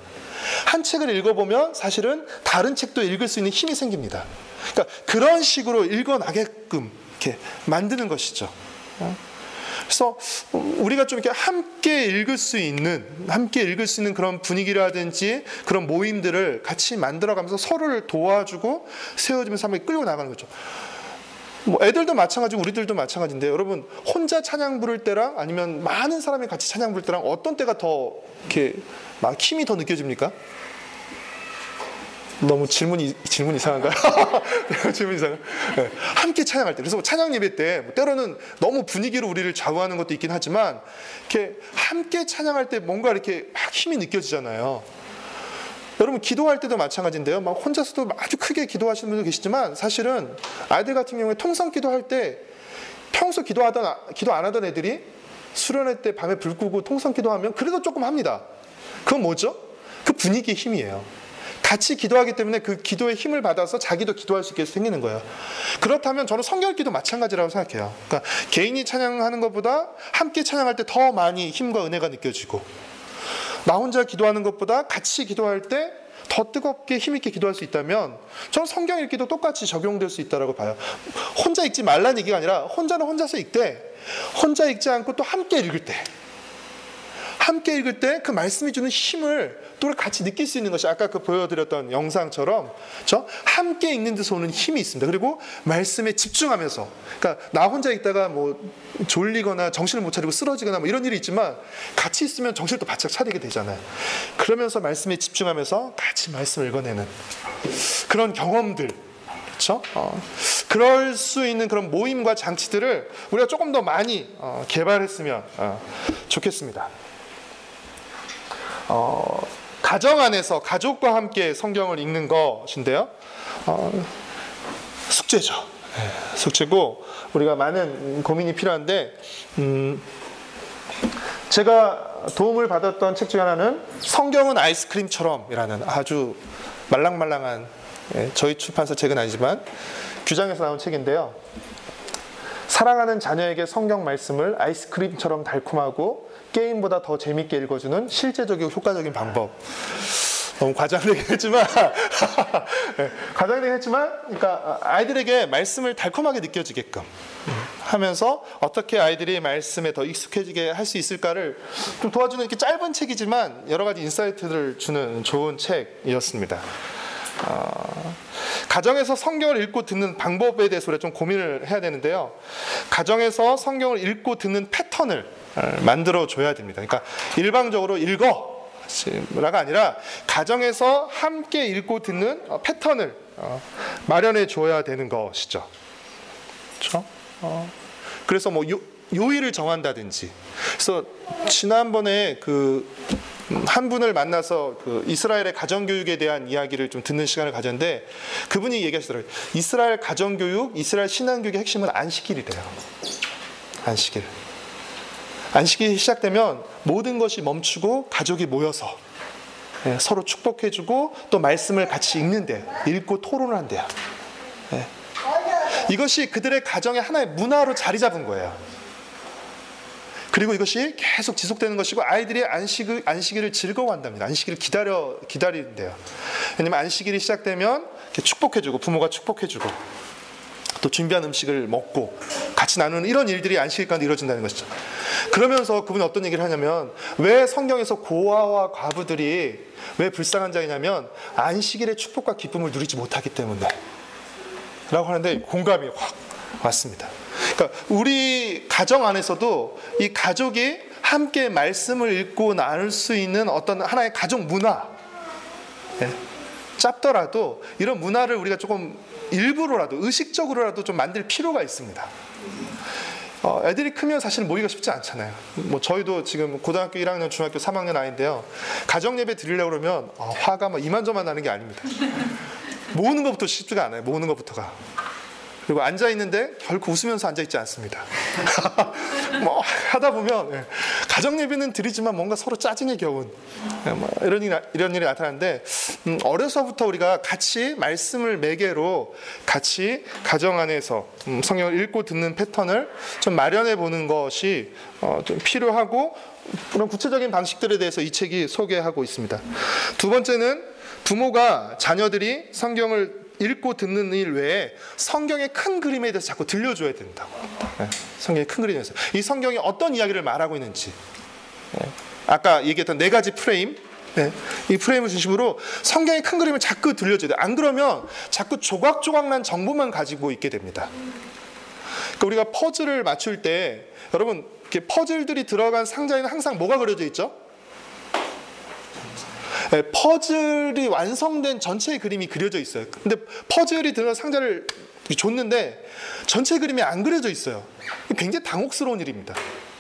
한 책을 읽어보면 사실은 다른 책도 읽을 수 있는 힘이 생깁니다. 그러니까 그런 식으로 읽어나게끔 이렇게 만드는 것이죠. 그래서 우리가 좀 이렇게 함께 읽을 수 있는 그런 분위기라든지 그런 모임들을 같이 만들어가면서 서로를 도와주고 세워주면서 한번 끌고 나가는 거죠. 뭐 애들도 마찬가지고 우리들도 마찬가지인데 여러분 혼자 찬양 부를 때랑 아니면 많은 사람이 같이 찬양 부를 때랑 어떤 때가 더 이렇게 막 힘이 더 느껴집니까? 너무 질문 이상한가요? 질문 이상한. 네. 함께 찬양할 때, 그래서 찬양 예배 때 때로는 너무 분위기로 우리를 좌우하는 것도 있긴 하지만 이렇게 함께 찬양할 때 뭔가 이렇게 막 힘이 느껴지잖아요. 여러분 기도할 때도 마찬가지인데요. 막 혼자서도 아주 크게 기도하시는 분도 계시지만 사실은 아이들 같은 경우에 통성 기도할 때 평소 기도 안 하던 애들이 수련회 때 밤에 불 끄고 통성 기도하면 그래도 조금 합니다. 그건 뭐죠? 그 분위기의 힘이에요. 같이 기도하기 때문에 그 기도의 힘을 받아서 자기도 기도할 수 있게 생기는 거예요. 그렇다면 저는 성결기도 마찬가지라고 생각해요. 그러니까 개인이 찬양하는 것보다 함께 찬양할 때 더 많이 힘과 은혜가 느껴지고 나 혼자 기도하는 것보다 같이 기도할 때 더 뜨겁게 힘있게 기도할 수 있다면 저는 성경 읽기도 똑같이 적용될 수 있다고 봐요. 혼자 읽지 말라는 얘기가 아니라 혼자는 혼자서 읽되 혼자 읽지 않고 또 함께 읽을 때 그 말씀이 주는 힘을 또 같이 느낄 수 있는 것이 아까 그 보여드렸던 영상처럼 함께 읽는 데서 오는 힘이 있습니다. 그리고 말씀에 집중하면서 그러니까 나 혼자 읽다가 뭐 졸리거나 정신을 못 차리고 쓰러지거나 뭐 이런 일이 있지만 같이 있으면 정신을 또 바짝 차리게 되잖아요. 그러면서 말씀에 집중하면서 같이 말씀을 읽어내는 그런 경험들 그렇죠? 그럴 수 있는 그런 모임과 장치들을 우리가 조금 더 많이 개발했으면 좋겠습니다. 가정 안에서 가족과 함께 성경을 읽는 것인데요. 숙제죠. 숙제고 우리가 많은 고민이 필요한데 제가 도움을 받았던 책 중에 하나는 성경은 아이스크림처럼이라는 아주 말랑말랑한 저희 출판사 책은 아니지만 규장에서 나온 책인데요. 사랑하는 자녀에게 성경 말씀을 아이스크림처럼 달콤하고 게임보다 더 재밌게 읽어주는 실제적이고 효과적인 방법. 너무 과장되긴 했지만 그러니까 아이들에게 말씀을 달콤하게 느껴지게끔 하면서 어떻게 아이들이 말씀에 더 익숙해지게 할 수 있을까를 좀 도와주는 이렇게 짧은 책이지만 여러 가지 인사이트를 주는 좋은 책이었습니다. 가정에서 성경을 읽고 듣는 방법에 대해서 우리가 좀 고민을 해야 되는데요. 가정에서 성경을 읽고 듣는 패턴을 만들어 줘야 됩니다. 그러니까 일방적으로 읽어라가 아니라 가정에서 함께 읽고 듣는 패턴을 마련해 줘야 되는 것이죠. 그렇죠? 그래서 뭐 요일을 정한다든지. 그래서 지난번에 한 분을 만나서 이스라엘의 가정교육에 대한 이야기를 좀 듣는 시간을 가졌는데 그분이 얘기하시더라고요. 이스라엘 가정교육, 이스라엘 신앙교육의 핵심은 안식일이래요. 안식일이 시작되면 모든 것이 멈추고 가족이 모여서 서로 축복해주고 또 말씀을 같이 읽는데요. 읽고 토론을 한대요. 이것이 그들의 가정의 하나의 문화로 자리 잡은 거예요. 그리고 이것이 계속 지속되는 것이고 아이들이 안식일을 즐거워한답니다. 안식일을 기다린대요. 왜냐하면 안식일이 시작되면 축복해주고 부모가 축복해주고 또 준비한 음식을 먹고 같이 나누는 이런 일들이 안식일 가운데 이루어진다는 것이죠. 그러면서 그분이 어떤 얘기를 하냐면 왜 성경에서 고아와 과부들이 왜 불쌍한 자이냐면 안식일의 축복과 기쁨을 누리지 못하기 때문에 라고 하는데 공감이 확 왔습니다. 그러니까 우리 가정 안에서도 이 가족이 함께 말씀을 읽고 나눌 수 있는 어떤 하나의 가족 문화 짧더라도 이런 문화를 우리가 조금 일부러라도 의식적으로라도 좀 만들 필요가 있습니다. 애들이 크면 사실 모이기가 쉽지 않잖아요. 뭐 저희도 지금 고등학교 1학년, 중학교 3학년 아이인데요. 가정 예배 드리려고 그러면 화가 막 이만저만 나는 게 아닙니다. 모으는 것부터 쉽지가 않아요. 모으는 것부터가. 그리고 앉아있는데 결코 웃으면서 앉아있지 않습니다. 뭐 하다 보면 가정 예배는 드리지만 뭔가 서로 짜증에 겨운 이런 일이 나타나는데 어려서부터 우리가 같이 말씀을 매개로 같이 가정 안에서 성경을 읽고 듣는 패턴을 좀 마련해 보는 것이 좀 필요하고 그런 구체적인 방식들에 대해서 이 책이 소개하고 있습니다. 두 번째는 부모가 자녀들이 성경을 읽고 듣는 일 외에 성경의 큰 그림에 대해서 자꾸 들려줘야 된다고. 성경의 큰 그림에서 이 성경이 어떤 이야기를 말하고 있는지 아까 얘기했던 4가지 프레임 이 프레임을 중심으로 성경의 큰 그림을 자꾸 들려줘야 돼요. 안 그러면 자꾸 조각조각난 정보만 가지고 있게 됩니다. 그러니까 우리가 퍼즐을 맞출 때 여러분 이렇게 퍼즐들이 들어간 상자에는 항상 뭐가 그려져 있죠? 네, 퍼즐이 완성된 전체의 그림이 그려져 있어요. 근데 퍼즐이 들어간 상자를 줬는데 전체 그림이 안 그려져 있어요. 굉장히 당혹스러운 일입니다.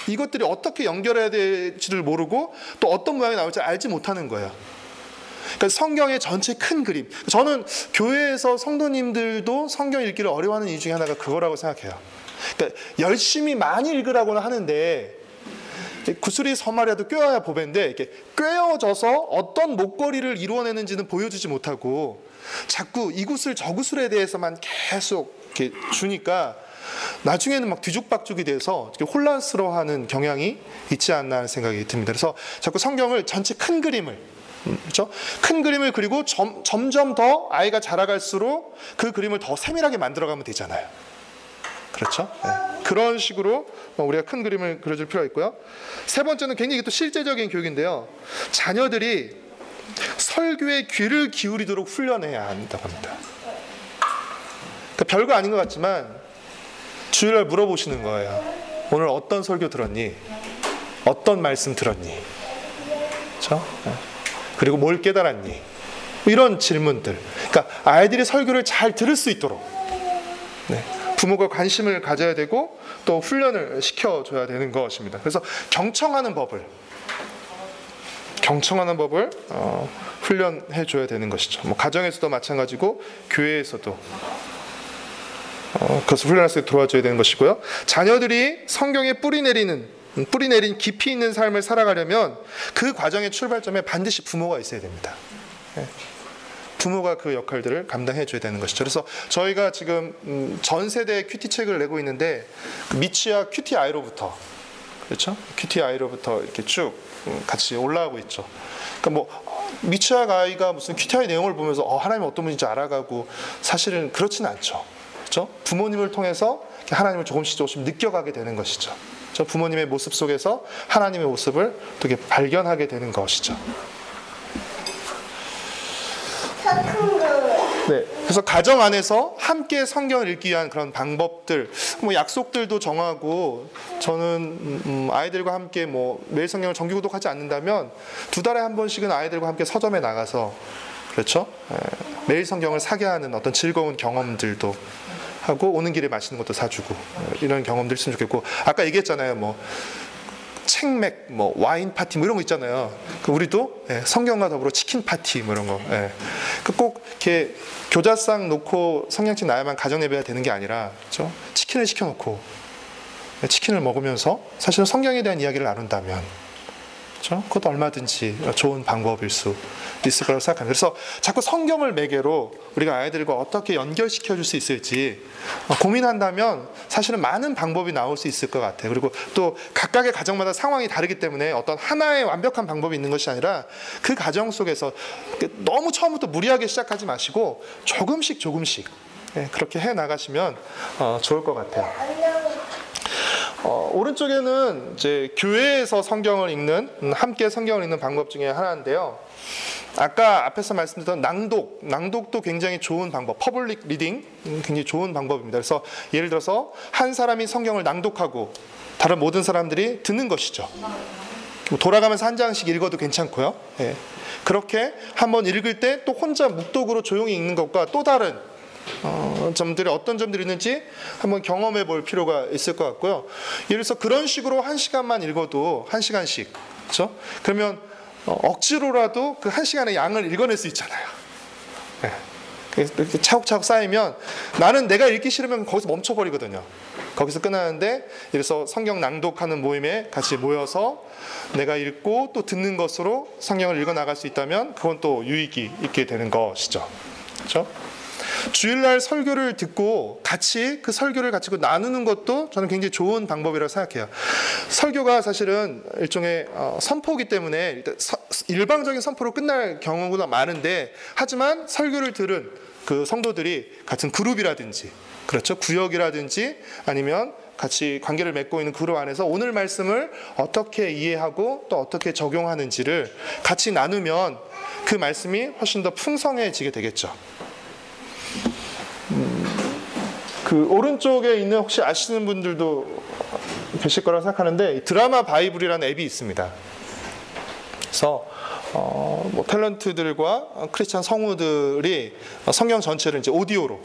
이것들이 어떻게 연결해야 될지를 모르고 또 어떤 모양이 나올지 알지 못하는 거예요. 그러니까 성경의 전체 큰 그림. 저는 교회에서 성도님들도 성경 읽기를 어려워하는 이유 중에 하나가 그거라고 생각해요. 그러니까 열심히 많이 읽으라고는 하는데 구슬이 서말이라도 꿰어야 보배인데 이렇게 꿰어져서 어떤 목걸이를 이루어내는지는 보여주지 못하고 자꾸 이 구슬 저 구슬에 대해서만 계속 이렇게 주니까 나중에는 막 뒤죽박죽이 돼서 혼란스러워하는 경향이 있지 않나 하는 생각이 듭니다. 그래서 자꾸 성경을 전체 큰 그림을, 그렇죠? 큰 그림을 그리고 점점 더 아이가 자라갈수록 그 그림을 더 세밀하게 만들어가면 되잖아요. 그렇죠? 네. 그런 식으로 우리가 큰 그림을 그려줄 필요가 있고요. 세 번째는 굉장히 또 실제적인 교육인데요. 자녀들이 설교에 귀를 기울이도록 훈련해야 한다고 합니다. 그러니까 별거 아닌 것 같지만 주일날 물어보시는 거예요. 오늘 어떤 설교 들었니? 어떤 말씀 들었니? 그렇죠? 그리고 뭘 깨달았니? 이런 질문들. 그러니까 아이들이 설교를 잘 들을 수 있도록 네. 부모가 관심을 가져야 되고 또 훈련을 시켜줘야 되는 것입니다. 그래서 경청하는 법을 훈련해줘야 되는 것이죠. 뭐 가정에서도 마찬가지고 교회에서도 그것을 훈련할 수 있도록 도와줘야 되는 것이고요. 자녀들이 성경에 뿌리 내린 깊이 있는 삶을 살아가려면 그 과정의 출발점에 반드시 부모가 있어야 됩니다. 부모가 그 역할들을 감당해줘야 되는 것이죠. 그래서 저희가 지금 전 세대 큐티 책을 내고 있는데 미취학 큐티 아이로부터 그렇죠? 큐티 아이로부터 이렇게 쭉 같이 올라가고 있죠. 그러니까 뭐 미취학 아이가 무슨 큐티 아이 내용을 보면서 하나님이 어떤 분인지 알아가고 사실은 그렇지는 않죠. 그렇죠? 부모님을 통해서 하나님을 조금씩 느껴가게 되는 것이죠. 저 부모님의 모습 속에서 하나님의 모습을 또 이렇게 발견하게 되는 것이죠. 네, 그래서 가정 안에서 함께 성경을 읽기 위한 그런 방법들, 뭐 약속들도 정하고 저는 아이들과 함께 뭐 매일 성경을 정기 구독하지 않는다면 2달에 한 번씩은 아이들과 함께 서점에 나가서 그렇죠? 매일 성경을 사게 하는 어떤 즐거운 경험들도 하고 오는 길에 맛있는 것도 사주고 이런 경험들 있으면 좋겠고 아까 얘기했잖아요. 뭐 책맥, 뭐 와인 파티 뭐 이런 거 있잖아요. 우리도 성경과 더불어 치킨 파티 뭐 이런 거. 꼭 이렇게 교자상 놓고 성냥집 나야만 가정 예배가 되는 게 아니라, 그렇죠? 치킨을 시켜놓고 치킨을 먹으면서 사실은 성경에 대한 이야기를 나눈다면, 그렇죠? 그것도 얼마든지 좋은 방법일 수 있을 거라고 생각합니다. 그래서 자꾸 성경을 매개로 우리가 아이들과 어떻게 연결시켜 줄 수 있을지 고민한다면 사실은 많은 방법이 나올 수 있을 것 같아요. 그리고 또 각각의 가정마다 상황이 다르기 때문에 어떤 하나의 완벽한 방법이 있는 것이 아니라 그 가정 속에서 너무 처음부터 무리하게 시작하지 마시고 조금씩 그렇게 해 나가시면 좋을 것 같아요. 오른쪽에는 이제 교회에서 성경을 읽는, 함께 성경을 읽는 방법 중에 하나인데요. 아까 앞에서 말씀드렸던 낭독도 굉장히 좋은 방법, 퍼블릭 리딩 굉장히 좋은 방법입니다. 그래서 예를 들어서 한 사람이 성경을 낭독하고 다른 모든 사람들이 듣는 것이죠. 돌아가면서 한 장씩 읽어도 괜찮고요. 그렇게 한번 읽을 때 또 혼자 묵독으로 조용히 읽는 것과 또 다른 점들이 어떤 점들이 있는지 한번 경험해 볼 필요가 있을 것 같고요. 예를 들어서 그런 식으로 1시간만 읽어도 1시간씩, 그렇죠? 그러면 억지로라도 그 1시간의 양을 읽어낼 수 있잖아요. 이렇게 차곡차곡 쌓이면 나는 내가 읽기 싫으면 거기서 멈춰버리거든요. 거기서 끝나는데 그래서 성경 낭독하는 모임에 같이 모여서 내가 읽고 또 듣는 것으로 성경을 읽어나갈 수 있다면 그건 또 유익이 있게 되는 것이죠. 그렇죠? 주일날 설교를 듣고 같이 그 설교를 같이 나누는 것도 저는 굉장히 좋은 방법이라고 생각해요. 설교가 사실은 일종의 선포이기 때문에 일방적인 선포로 끝날 경우가 많은데 하지만 설교를 들은 그 성도들이 같은 그룹이라든지 그렇죠? 구역이라든지 아니면 같이 관계를 맺고 있는 그룹 안에서 오늘 말씀을 어떻게 이해하고 또 어떻게 적용하는지를 같이 나누면 그 말씀이 훨씬 더 풍성해지게 되겠죠. 그 오른쪽에 있는 혹시 아시는 분들도 계실 거라 생각하는데 드라마 바이블이라는 앱이 있습니다. 그래서 뭐 탤런트들과 크리스찬 성우들이 성경 전체를 이제 오디오로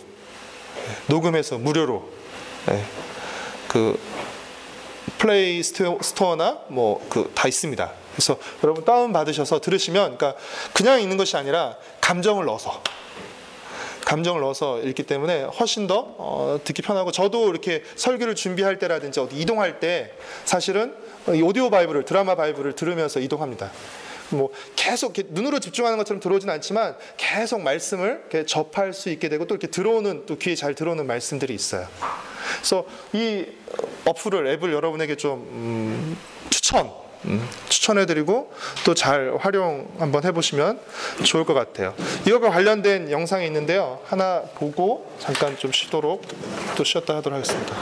녹음해서 무료로 그 플레이 스토어나 뭐 그 다 있습니다. 그래서 여러분 다운 받으셔서 들으시면, 그러니까 그냥 읽는 것이 아니라 감정을 넣어서 읽기 때문에 훨씬 더 듣기 편하고, 저도 이렇게 설교를 준비할 때라든지 어디 이동할 때 사실은 이 오디오 바이블을, 드라마 바이블을 들으면서 이동합니다. 뭐 계속 이렇게 눈으로 집중하는 것처럼 들어오진 않지만 계속 말씀을 이렇게 접할 수 있게 되고, 또 이렇게 들어오는, 또 귀에 잘 들어오는 말씀들이 있어요. 그래서 이 앱을 여러분에게 좀 추천해드리고 또 잘 활용 한번 해보시면 좋을 것 같아요. 이것과 관련된 영상이 있는데요. 하나 보고 잠깐 좀 쉬도록, 또 쉬었다 하도록 하겠습니다.